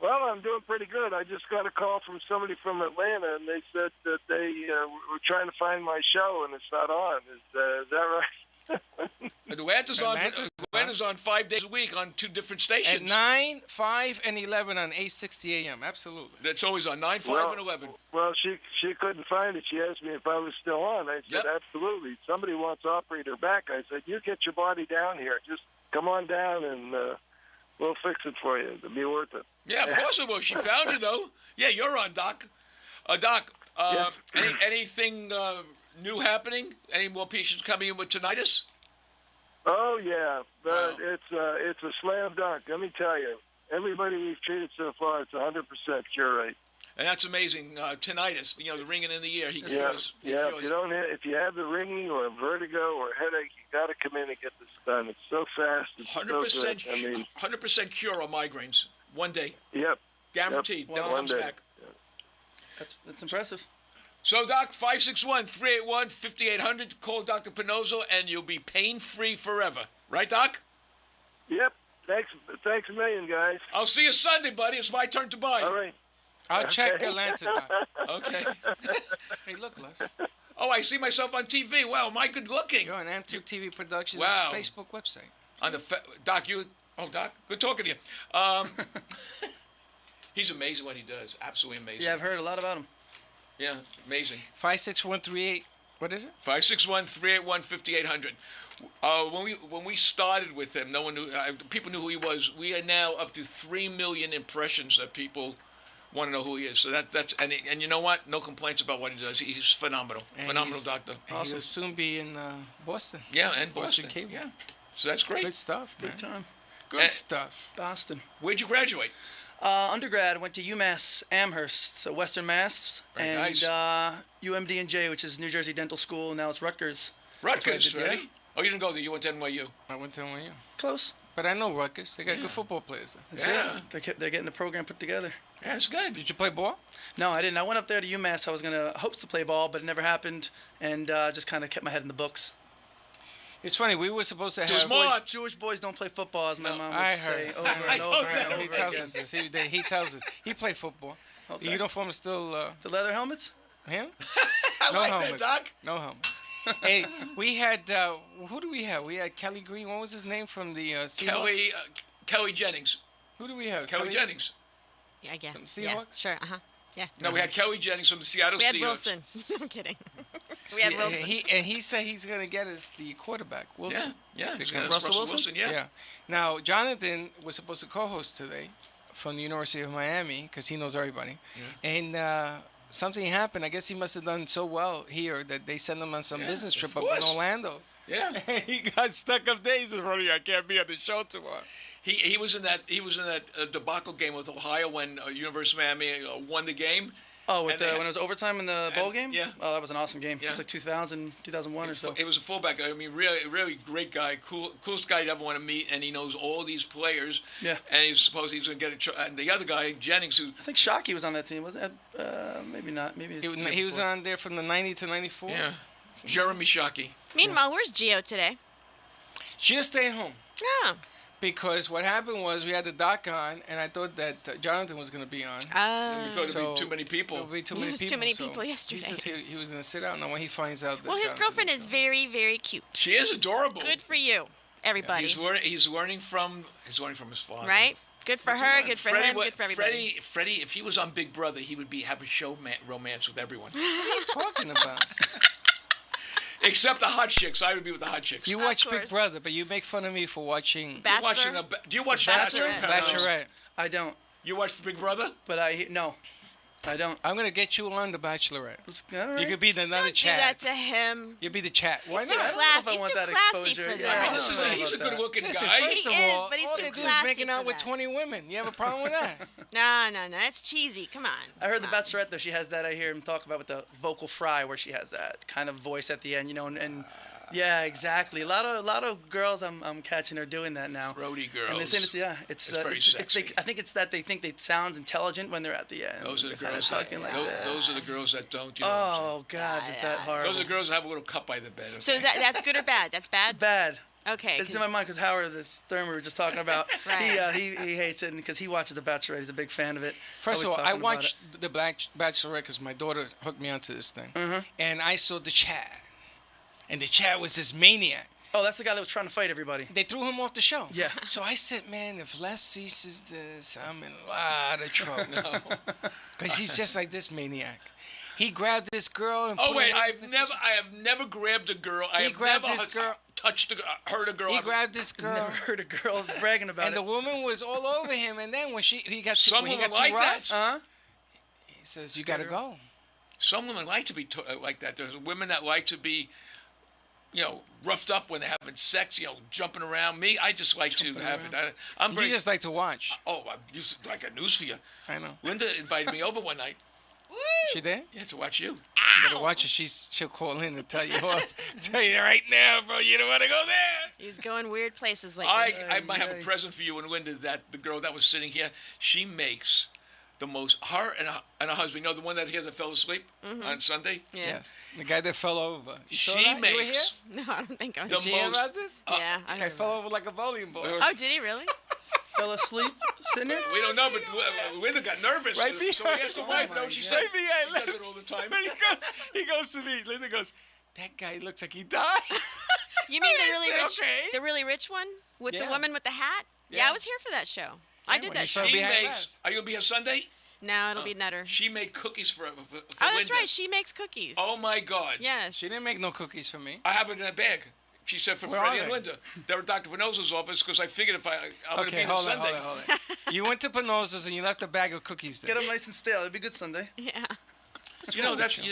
Well, I'm doing pretty good. I just got a call from somebody from Atlanta, and they said that they were trying to find my show, and it's not on. Is that right? Atlanta's on 5 days a week on 2 different stations. At 9, 5, and 11 on 860 AM. Absolutely. That's always on 9, 5, and 11. Well, she couldn't find it. She asked me if I was still on. I said, absolutely. Somebody wants to operate her back. I said, you get your body down here. Just come on down, and we'll fix it for you. It'll be worth it. Yeah, of course it will. She found you, though. Yeah, you're on, Doc. Doc, anything new happening? Any more patients coming in with tinnitus? Oh yeah, but it's a slam dunk. Let me tell you, everybody we've treated so far, it's 100% cure rate. And that's amazing. Tinnitus, the ringing in the ear. He cures. If you have the ringing or vertigo or headache, you got to come in and get this done. It's so fast. It's 100%. So good. I mean, 100% cure on migraines. One day. Yep. Guaranteed. Yep. Never comes back. That's impressive. So, Doc, 561-381-5800. Call Dr. Pinozo, and you'll be pain-free forever. Right, Doc? Yep. Thanks a million, guys. I'll see you Sunday, buddy. It's my turn to buy. All right. I'll check Atlanta, Doc. Okay. Hey, look, Les. Oh, I see myself on TV. Wow, am I good looking? You're on Antique TV Productions Wow. Facebook website. On the Doc, Doc, good talking to you. He's amazing what he does. Absolutely amazing. Yeah, I've heard a lot about him. Yeah, amazing. 56138 What is it? 561-381-5800. When we started with him, no one knew. People knew who he was. We are now up to 3 million impressions that people want to know who he is. So that's and you know what? No complaints about what he does. He's phenomenal, phenomenal doctor. Awesome. He'll soon be in Boston. Yeah, and Boston. Cable. Yeah, so that's great. Good stuff, man. Big time. Good stuff. Boston. Where'd you graduate? Undergrad, went to UMass Amherst, so Western Mass, Very and nice. UMD&J, which is New Jersey Dental School. Now it's Rutgers. Rutgers, Yeah. ready? Oh, you didn't go there. You went to NYU. I went to NYU. Close. But I know Rutgers. They got good football players there. That's Yeah. it. They're getting the program put together. Yeah, it's good. Did you play ball? No, I didn't. I went up there to UMass. I was going to hope to play ball, but it never happened, and just kind of kept my head in the books. It's funny. We were supposed to have. Smart. Jewish boys don't play football, as my mom would I say heard. over I and told over you. and over He tells again. us this. He tells us. He played football. Okay. The uniform is still The leather helmets? him. I No like helmets. that, Doc. No helmet. Hey, we had who do we have? We had Kelly Green. What was his name from the Seahawks? Kelly Jennings. Who do we have? Kelly Jennings. Yeah, yeah. From Yeah, Seahawks? sure. Yeah. No, we had Kelly Jennings from the Seattle We had Seahawks. Wilson. I'm kidding. We had Wilson. He said he's gonna get us the quarterback. Wilson. Yeah. Big Yeah, guy. Russell Wilson. Yeah. Now Jonathan was supposed to co-host today from the University of Miami because he knows everybody, and something happened. I guess he must have done so well here that they sent him on some business trip up in course. Orlando. Yeah. He got stuck up there. He said, "Ronnie, I can't be on the show tomorrow." He was in that debacle game with Ohio when University of Miami won the game. Oh, And they when it was overtime in the bowl game? yeah. Oh, that was an awesome game. Yeah. It's like 2000, 2001 or so. It was a fullback. I mean, really great guy, coolest guy you'd ever want to meet, and he knows all these players. Yeah. And he's supposed he's going to get and the other guy, Jennings, who I think Shockey was on that team. Was it? Maybe not. Maybe it's the year He was before. on there from the 90 to 94. Jeremy Shockey. Meanwhile, where's Gio today? She stayed home. Oh. Because what happened was we had the doc on, and I thought that Jonathan was going to be on. We thought So- there'd be too many people. There would be too There many was people. too many so people yesterday. He says he was going to sit out. Now when he finds out that Well, his Jonathan girlfriend was is on. very, very cute. She is adorable. Good for you, everybody. He's learning from his father. Right? Good for her. Good for him. Good for everybody. Freddie, if he was on Big Brother, he would have a show romance with everyone. What are you talking about? Except the hot chicks. I would be with the hot chicks. You watch course. Big Brother, but you make fun of me for watching You're Bachelor. watching do you watch Bachelorette. Bachelorette. I don't. You watch Big Brother? But no. I don't. I'm going to get you on the Bachelorette. All right. You could be another Don't do Chad. that to him. You'll be the Chad. Why He's too not? I don't know if classy. I He's want too that classy exposure. for Yeah, that. I don't know He's a about that. good-looking Listen, guy. first of He is, all, but he's all too they do is classy making out for with that. 20 women. You have a problem with that? No, that's cheesy. Come on. I heard the Bachelorette, though, she has that. I hear him talk about with the vocal fry, where she has that kind of voice at the end, and yeah, exactly. A lot of girls I'm catching are doing that now. Throaty girls. And they're saying it's very sexy. I think it's that they think it sounds intelligent when they're at the end. Those are the They're kinda girls. talking like that. Those are the girls that don't. You know what I'm saying? Oh God, is that horrible? Those are the girls that have a little cup by the bed. So is that's good or bad? That's bad. Bad. Okay. It's in my mind because Howard, this Thurman we were just talking about, Right. he hates it because he watches The Bachelorette. He's a big fan of it. First of Always all, I talking about watched the Bachelorette because my daughter hooked me onto this thing. Mm-hmm. And I saw the Chad. And the Chad was this maniac. it. Oh, that's the guy that was trying to fight everybody. They threw him off the show. Yeah. So I said, man, if Les ceases this, I'm in a lot of trouble. Because he's just like this maniac. He grabbed this girl and Oh put wait, her I in have never grabbed a girl. I He have grabbed never this girl- touched hurt a girl. He grabbed this girl. Never heard a girl bragging about And it. the woman was all over him. And then when he got Some when he women got like too that. rough, Huh? he says, you got to go. Some women like to be like that. There's women that like to be, roughed up when they're having sex. Jumping around. Me, I just like to have it. I'm very. You just like to watch. Oh, I used to, like a news for you. I know. Linda invited me over one night. She did? Yeah, to watch you. You better watch her. She'll call in and tell you off. Tell you right now, bro. You don't want to go there. He's going weird places lately. I might have a present for you and Linda. That the girl that was sitting here, she makes the most. Her and her husband. The one that fell asleep on Sunday. Yeah. Yes. The guy that fell over. You saw She that? You were makes No, I don't think I was. the here? Did you hear most. about this? Yeah, I The guy heard fell over like a bowling ball. Oh, did he really? Fell asleep sitting there. We don't know, but Linda got nervous. Right So we behind- asked the Oh wife. my No, she God. said Right behind he does it all the time. He goes to me. Linda goes, that guy looks like he died. You mean the I really said, rich, okay. the really rich one with the Yeah. woman with the hat? Yeah, Yeah. I was here for that show. I did when that he show. fell She behind makes. us. Are you gonna be here Sunday? No, it'll be Nutter. She made cookies for Oh, that's Linda. right. She makes cookies. Oh my God. Yes. She didn't make no cookies for me. I have it in a bag. She said for Where Freddie are and they? Linda. They were at Dr. Pinozo's office because I figured if I'm going to be Okay, there hold on, Sunday. hold on. You went to Pinozo's and you left a bag of cookies there. Get them nice and stale. It'd be good Sunday. Yeah. You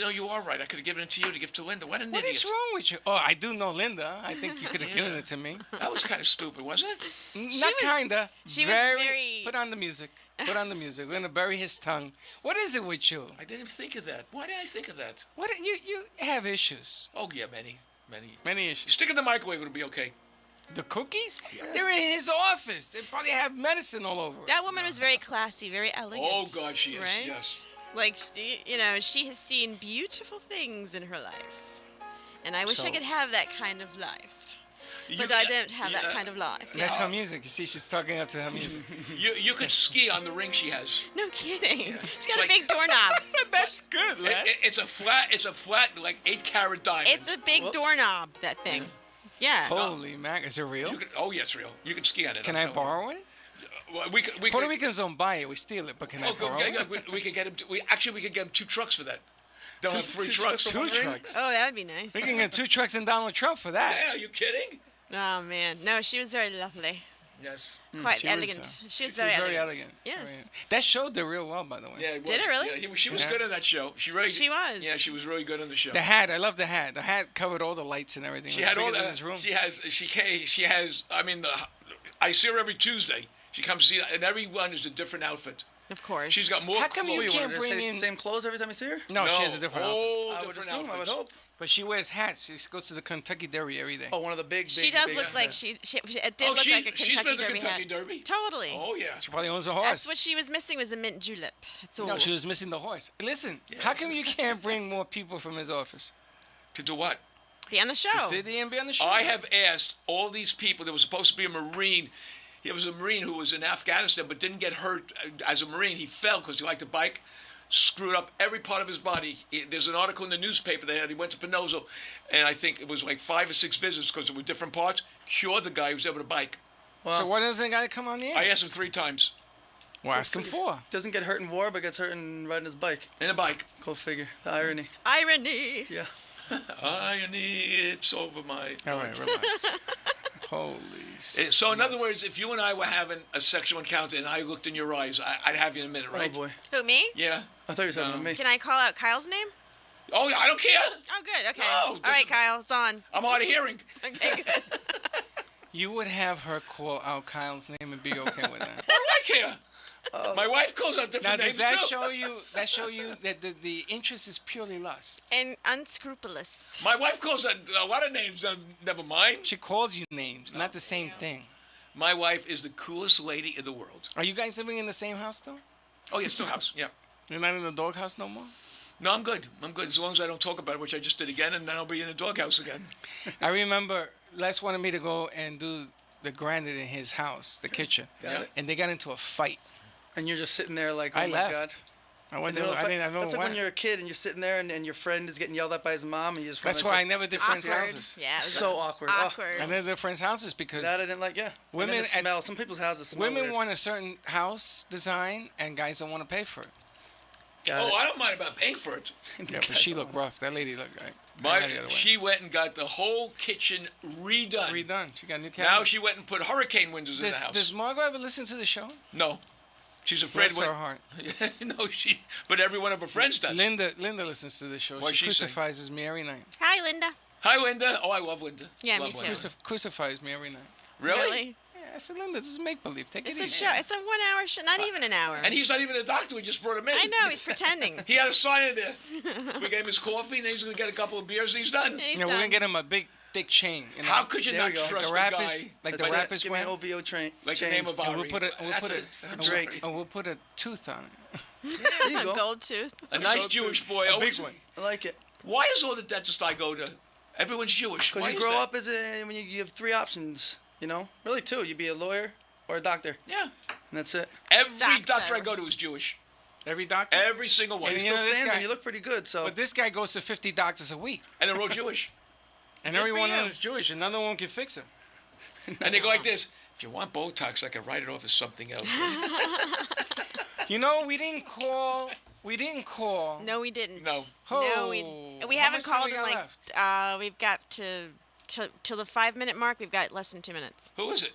know, you are right. I could have given it to you to give to Linda. What an What idiot. is wrong with you? Oh, I do know Linda. I think you could have given it to me. That was kind of stupid, wasn't it? Not kinda. she was very- Put on the music. Put on the music. We're gonna bury his tongue. What is it with you? I didn't think of that. Why did I think of that? What you have issues? Oh, yeah, many. Many issues. Stick it in the microwave, it'll be okay. The cookies? They're in his office. They probably have medicine all over. That woman was very classy, very elegant. Oh, God, she is, Right? yes. Like, she has seen beautiful things in her life. And I wish I So- could have that kind of life. But You- I don't have that kind of life. That's her music. You see, she's talking up to her music. You could ski on the ring she has. No kidding. She's got It's a like- big doorknob. That's good, Les. It's a flat, like 8-carat diamond. It's a big doorknob, that thing. Yeah. Holy mac, is it real? Oh, yeah, it's real. You can ski on it. Can I'm I telling borrow it? you. Well, we could. Puerto Ricans don't buy it. We steal it, but can I borrow yeah, it? we could get him. We could get him 2 trucks for that. They'll have 3 two trucks. trucks for one Two ring? trucks. Oh, that would be nice. We can get 2 trucks and Donald Trump for that. Yeah, are you kidding? Oh, man. No, she was very lovely. Yes. Quite She was, elegant. She was She very was elegant. very elegant. Yes. Very- That show did real well, by the way. Yeah, it Did was. it really? Yeah, she was Yeah. good on that show. She really. She was. Yeah, she was really good on the show. The hat, I love the hat. The hat covered all the lights and everything. She It was had all bigger than that. his room. She has. I mean, I see her every Tuesday. She comes to see, and every one is a different outfit. Of course. She's got more How come clothes. you can't Wear bring the in? same clothes every time you see her? No, she has a different outfit. whole I would different assume. I would outfits. hope. But she wears hats. She goes to the Kentucky Derby every day. Oh, one of the big. She does big, look like it did look she, like a she's Kentucky been to Derby Kentucky hat. Derby. Totally. Oh yeah. She probably owns a That's horse. what she was missing was a mint julep. That's all. No, she was missing the horse. Listen, how come you can't bring more people from his office To do what? Be on the show. to sit there and be on the show? I have asked all these people. There was supposed to be a Marine. He was a Marine who was in Afghanistan but didn't get hurt as a Marine. He fell because he liked to bike, screwed up every part of his body. There's an article in the newspaper that he went to Pinozo, and I think it was like 5 or 6 visits because there were different parts. Cured the guy who was able to bike. So why doesn't the guy come on the air? I asked him 3 times Well, ask him for. Doesn't get hurt in war, but gets hurt in riding his bike. in a bike. Go figure. The irony. Irony. Yeah. It's over my. All right, relax. Holy. So in other words, if you and I were having a sexual encounter and I looked in your eyes, I'd have you in a minute, right? Oh boy. Who, me? Yeah. I thought you were talking about me. Can I call out Kyle's name? Oh, I don't care. Oh, good. Okay. No, All right, doesn't- Kyle, it's on. I'm hard of hearing. Okay, good. You would have her call out Kyle's name and be okay with that. Why do I care? My wife calls out Now, different does names that too. show you that the interest is purely lust? And unscrupulous. My wife calls out a lot of names. Never mind. She calls you names, not the same thing. My wife is the coolest lady in the world. Are you guys living in the same house though? Oh yeah, still house. Yeah. You're not in the doghouse no more? No, I'm good. I'm good as long as I don't talk about it, which I just did again, and then I'll be in the doghouse again. I remember Les wanted me to go and do the granite in his house, the kitchen. Yeah. And they got into a fight. And you're just sitting there like, oh I my left. god. I went You know, there. I didn't know that's like why. when you're a kid and you're sitting there and your friend is getting yelled at by his mom and you just That's wanna why I just- never did friends' Awkward. houses. Yeah. it was So awkward. Oh, Awkward. I never did friends' houses because that I didn't like, yeah. Women and then the at- smell. Some people's houses smell women weird. want a certain house design and guys don't want to pay for it. Got Oh, it. I don't mind about paying for it. Yeah, but she looked rough. That lady looked right. She went and got the whole kitchen redone. redone. She got new Now cabinets. she went and put hurricane windows in the house. Does Margot ever listen to the show? No. She's afraid Bless when, her heart. no, but every one of her friends does. Linda listens to the show. What's She she say? crucifies me every night. Hi, Linda. Hi, Linda. Oh, I love Linda. Yeah, love me too. Linda. Crucifies me every night. Really? Yeah, I said, Linda, this is make believe. Take It's it a easy. show. It's a 1 hour show. Not even an hour. And he's not even a doctor. We just brought him in. I know. He's pretending. He had a sign in there. We gave him his coffee, and then he's going to get a couple of beers, and he's done. And he's Yeah, we're gonna done. get him a big chain. You know? How could you There not we go. trust the the guy? rappers, like That's the it. rappers Give me an went? OVO train. Like the chain. name of And Ari. we'll put a That's Drake. and we'll put a tooth on it. There you go. Gold tooth. a nice Go to Jewish boy. A Always. big one. I like it. Why is all the dentists I go to, everyone's Jewish? Because Why you is grow that? up as a, when you have 3 options, you know? Really 2. You'd be a lawyer or a doctor. Yeah. And that's it. Every Doctor. doctor I go to is Jewish. Every doctor. Every single one. And You're you still know, this standing. guy- You look pretty good, so. But this guy goes to 50 doctors a week, And they're all Jewish. and Good for everyone you. is Jewish, and another one can fix him. And they go like this. If you want Botox, I can write it off as something else. You know, we didn't call. No, we didn't. No. No, we How haven't much time called we in got like left? we've got till the 5-minute mark. We've got less than 2 minutes. Who is it?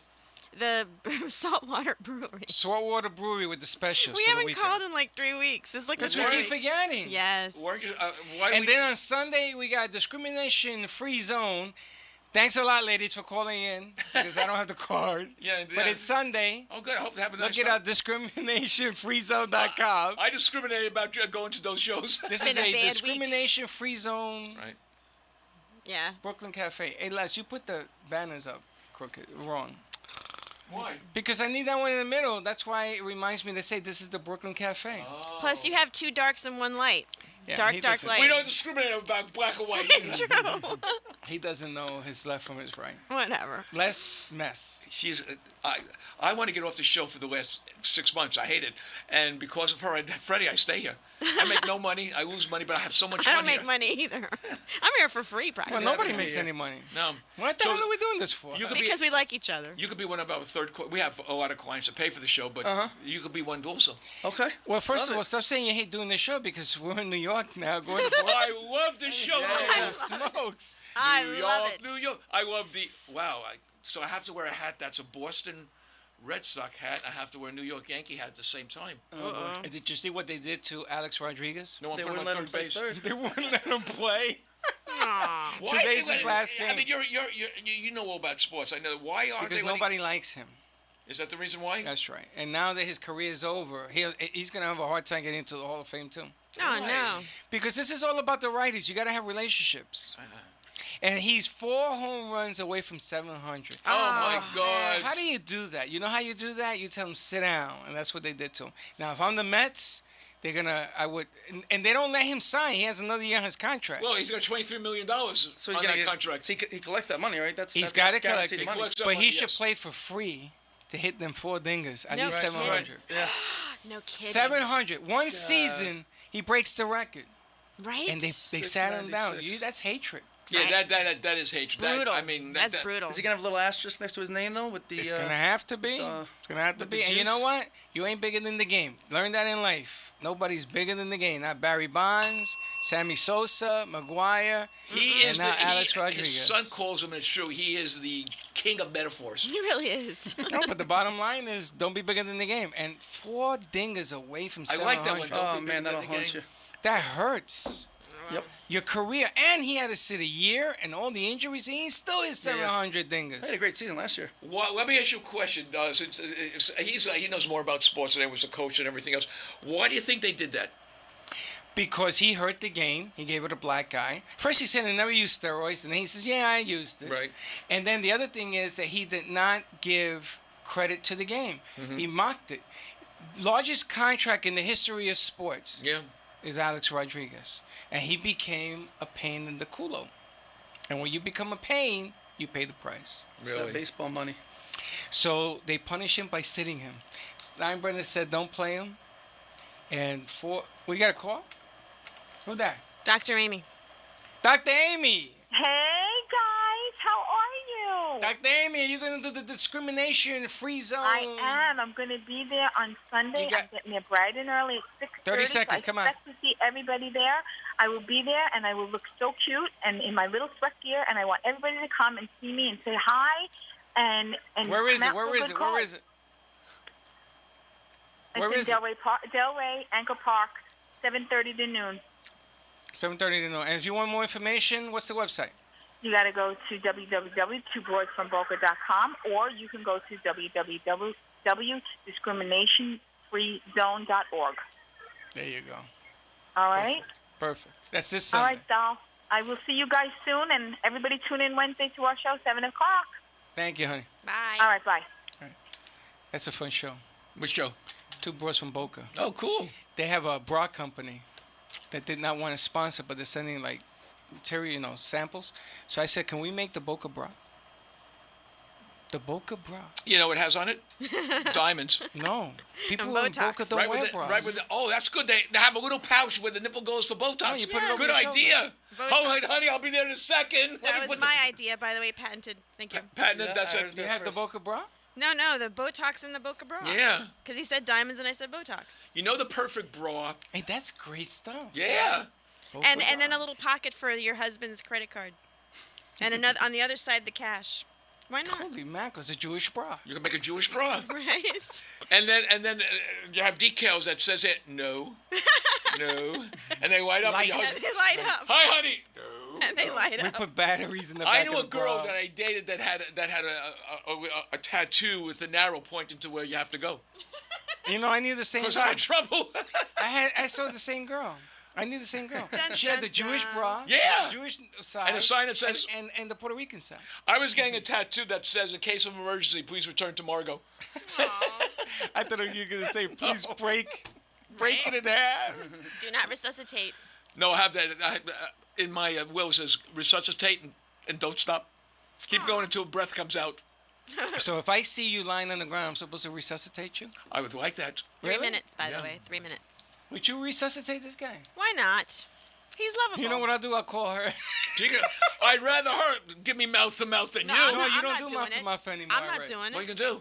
The Saltwater Brewery. Saltwater Brewery with the specials. We for the haven't weekend. called in like 3 weeks. It's like Because a we keep week. forgetting. Yes. Weren't you, why And we, then on Sunday, we got discrimination-free zone. Thanks a lot, ladies, for calling in, because I don't have the card. Yeah, But yeah. it's Sunday. Oh, good. I hope to have a nice Look it time. up, discriminationfreezone.com. I discriminated about going to those shows. This It's is been a a bad week. discrimination-free zone Right. Yeah. Brooklyn Cafe. Hey, Les, you put the banners up crooked, wrong. Why? Because I need that one in the middle. That's why it reminds me to say this is the Brooklyn Cafe. Plus, you have 2 darks and 1 light. Yeah, dark he dark doesn't- light. We don't discriminate about black and white. It's true. He doesn't know his left from his right. Whatever. Less mess. She's. I want to get off the show for the last 6 months. I hate it, and because of her, Freddie, I stay here. I make no money. I lose money, but I have so much I fun don't make here. money either. I'm here for free, Well, practically. nobody yeah, makes yeah. any money. No. What the So hell are we doing this for? You could Because we like each other. You could be one of our we have a lot of clients that pay for the show, but you could be one also. Okay. Well, first Love of all, it. stop saying you hate doing the show because we're in New York now. Going to Boston. I love the show. Holy smokes. I New love York, it. New York. I love the so I have to wear a hat that's a Boston Red Sox hat. I have to wear a New York Yankee hat at the same time. And did you see what they did to Alex Rodriguez? No one They put him wouldn't on let him third play base. third. They wouldn't let him play. Aw. Why Today's they his let- last I game. mean, you know all about sports. I know. Why aren't Because they letting- nobody likes him. Is that the reason why? That's right. And now that his career is over, he's going to have a hard time getting into the Hall of Fame, too. Oh, no. Because this is all about the righties. You got to have relationships. And he's 4 home runs away from 700. Oh my God! How do you do that? You know how you do that? You tell him, sit down. And that's what they did to him. Now, if I'm the Mets, they're going to, and they don't let him sign. He has another year on his contract. Well, he's got $23 million So he's on gonna that get contract. So he collects that money, right? That's He's got to collect guaranteed it. money. collects that But money, he should yes. play for free to hit them 4 dingers. At No least kidding. 700. Yeah. No kidding. 700. One season, he breaks the record. Right? And they sat him down. 696. That's hatred. Yeah, that is hatred. brutal. I mean, That's that, brutal. Is he gonna have a little asterisk next to his name though? With the It's going to have to be. uh, It's going to have to with the be. And you juice? know what? You ain't bigger than the game. Learn that in life. Nobody's bigger than the game. Not Barry Bonds, Sammy Sosa, McGuire, He and is now Alex His Rodriguez. son calls him, and it's true. He is the king of metaphors. He really is. No, but the bottom line is don't be bigger than the game. And 4 dingers away from I 700. like that one. Don't Oh be man, bigger that'll than the haunt game. you. That hurts. Yep. Your career, and he had to sit a year and all the injuries, and he still hit 700 He had dingers. a great season last year. Well, let me ask you a question. Since he knows more about sports than I was a coach and everything else. Why do you think they did that? Because he hurt the game. He gave it a black guy. First he said he never used steroids, and then he says, yeah, I used it. Right. And then the other thing is that he did not give credit to the game. He mocked it. Largest contract in the history of sports Yeah. is Alex Rodriguez. And he became a pain in the culo. And when you become a pain, you pay the price. It's that Really? baseball money. So they punish him by sitting him. Steinbrenner said, don't play him. And we got a call? Who that? Dr. Amy. Dr. Amy. Hey guys, how are you? Dr. Amy, are you going to do the discrimination-free zone? I am. I'm going to be there on Sunday. You got- I'm getting there bright and early at 6:30. 30 seconds, So come I on. expect to see everybody there. I will be there, and I will look so cute and in my little sweat gear, and I want everybody to come and see me and say hi. And Where is come it? out Where for a is good it? Where cause. is it? It's Where in is it? Delray, Anchor Park, 7:30 to noon. 7:30 to know. And if you want more information, what's the website? You got to go to www.twobroadsfromboca.com, or you can go to www.discriminationfreezone.org. There you go. All right? Perfect. That's this All Sunday. right, doll. I will see you guys soon, and everybody tune in Wednesday to our show, 7 o'clock. Thank you, honey. Bye. All right, bye. That's a fun show. Which show? 2 bros from Boca. Oh, cool. They have a bra company that did not want to sponsor, but they're sending like material, samples. So I said, can we make the Boca bra? The Boca bra? You know what it has on it? Diamonds. No. People And in Boca Botox. don't wear bras. Oh, that's good. They have a little pouch where the nipple goes for Botox. Oh, you put it over Good your shoulder. idea. Botox. All right, honey, I'll be there in a second. Let me That put was my idea, by the way, patented. Thank you. patent. Yeah, That's I it. heard You that have the first. Boca bra? No, the Botox in the Boca bra. Yeah. Because he said diamonds and I said Botox. You know the perfect bra? Hey, that's great stuff. Yeah. And then a little pocket for your husband's credit card. And another on the other side, the cash. Why not? Holy mackerel, it's a Jewish bra. You can make a Jewish bra. Right. And then you have decals that says it, no, no. And they light up. Light. And Yeah, you they light up. Hi, honey. No. And they light We up. put batteries in the I back knew of a the girl bra. that I dated that had a tattoo with an arrow pointing to where you have to go. You know, I knew the same Because girl. I had trouble. I saw the same girl. I knew the same girl. Dun, She had the dun, Jewish dun. bra. Yeah. Jewish side. And a sign that says- And the Puerto Rican side. I was getting a tattoo that says, in case of emergency, please return to Margot. I thought you were going to say, please break it in half. Do not resuscitate. No, I have that. In my will it says, resuscitate and don't stop. Keep going until breath comes out. So if I see you lying on the ground, I'm supposed to resuscitate you? I would like that. 3 Really? minutes, by Yeah. the way. 3 minutes. Would you resuscitate this guy? Why not? He's lovable. You know what I'll do? I'll call her. I'd rather her give me mouth to mouth than No, you. I'm No, not- you I'm don't not do doing mouth to it. mouth anymore. I'm not right? doing What are it. you gonna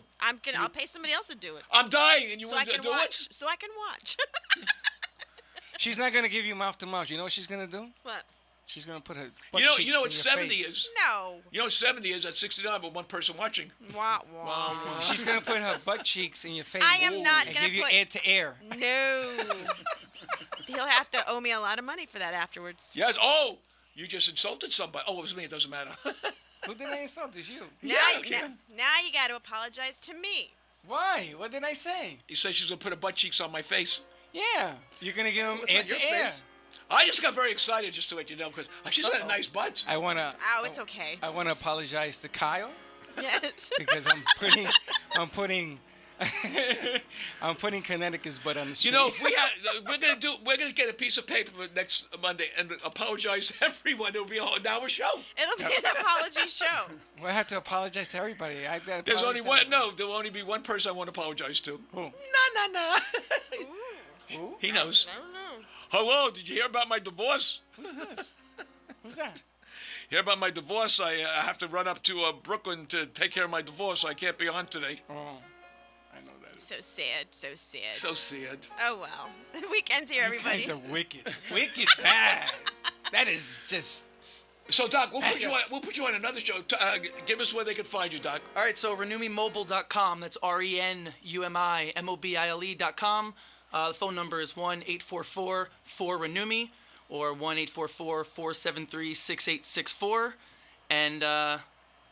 do? I'll pay somebody else to do it. I'm dying, and you So I want to can do watch. it? So I can watch. She's not going to give you mouth to mouth. You know what she's going to do? What? She's going to put her You know what in your 70 face. is? No. You know what 70 is at 69 with one person watching? Wah, wah. She's going to put her butt cheeks in your face. I am not and gonna give you put- air to air. No. He'll have to owe me a lot of money for that afterwards. Yes. Oh, you just insulted somebody. Oh, it was me. It doesn't matter. Who did I insult? It's you. Now, okay. now you got to apologize to me. Why? What did I say? You said she's gonna put her butt cheeks on my face. Yeah. You're going to give him It's air not your to air. face. I just got very excited just to let you know because she's got a nice butt. I want to Oh, it's okay. I want to apologize to Kyle Yes. because I'm putting Connecticut's butt on the street. You know, if we had, we're gonna get a piece of paper next Monday and apologize to everyone. It'll be a whole hour show. It'll be an apology show. we'll have to apologize to everybody. There's only one. No, there'll only be one person I want to apologize to. Who? No. Who? He knows. I don't know. Hello, did you hear about my divorce? Who's this? Who's that? Hear about my divorce? I have to run up to Brooklyn to take care of my divorce. So I can't be on today. Oh, I know that. So sad. So sad. So sad. Oh, well. The weekend's here, You everybody. guys are wicked. Wicked bad. That is just... So Doc, we'll put you on. Yes. We'll put you on another show. Give us where they can find you, Doc. All right, so renumimobile.com. That's RENUMIMOBILE.com. The phone number is 1-844-4-RENUMI or 1-844-473-6864. And,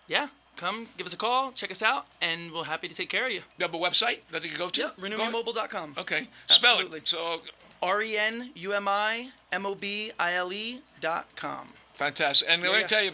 yeah, come give us a call, check us out, and we're happy to take care of you. You have a website that they can go to? Yeah, renumimobile.com. Okay. Spell Absolutely. it. So RENUMIMOBILE.com. fantastic. And let me Yeah. tell you,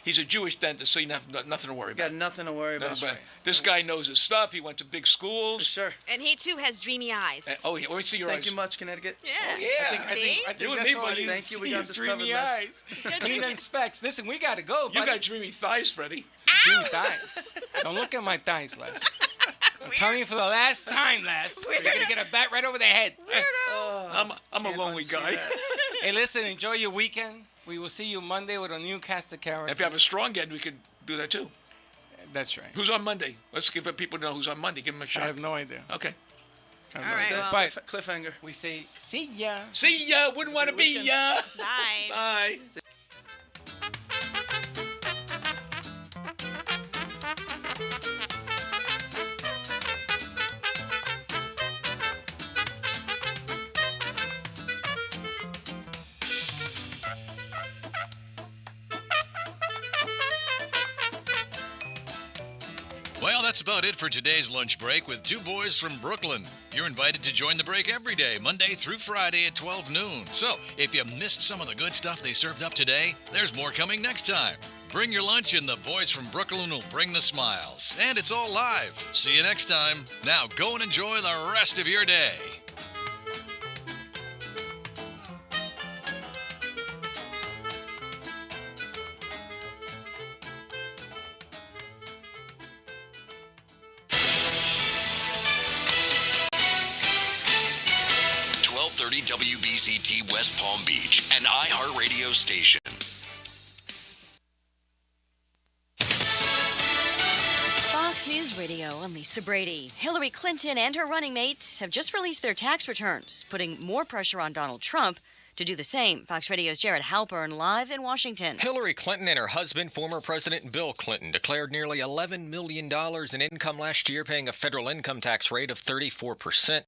he's a Jewish dentist, so you have nothing to worry Got about. nothing to worry about. But this guy knows his stuff. He went to big schools. Sure. And he, too, has dreamy eyes. Oh, yeah. Let me see your Thank eyes. you much, Connecticut. Yeah. Yeah. I think You and that's me, all buddy. you Thank you, we see got is this dreamy covered, Les. eyes. Clean and specs. Listen, we got to go, You buddy. got dreamy thighs, Freddie. Dreamy thighs. Don't look at my thighs, Les. I'm telling you for the last time, Les. You're going to get a bat right over the head. Weirdo. I'm a lonely guy. Hey, listen, enjoy your weekend. We will see you Monday with a new cast of characters. If you have a strong end, we could do that too. That's right. Who's on Monday? Let's give people to know who's on Monday. Give them a I shot. have no idea. Okay. All right, well. But Cliffhanger. we say, see ya. See ya. Wouldn't want to be ya. Bye. Bye. Well, that's about it for today's lunch break with two boys from Brooklyn. You're invited to join the break every day, Monday through Friday at 12 noon. So, if you missed some of the good stuff they served up today, there's more coming next time. Bring your lunch and the boys from Brooklyn will bring the smiles. And it's all live. See you next time. Now go and enjoy the rest of your day. WBZT West Palm Beach, an iHeartRadio station. Fox News News Radio, I'm Lisa Brady. Hillary Clinton and her running mates have just released their tax returns, putting more pressure on Donald Trump to do the same. Fox Radio's Jared Halpern live in Washington. Hillary Clinton and her husband, former President Bill Clinton, declared nearly $11 million in income last year, paying a federal income tax rate of 34%.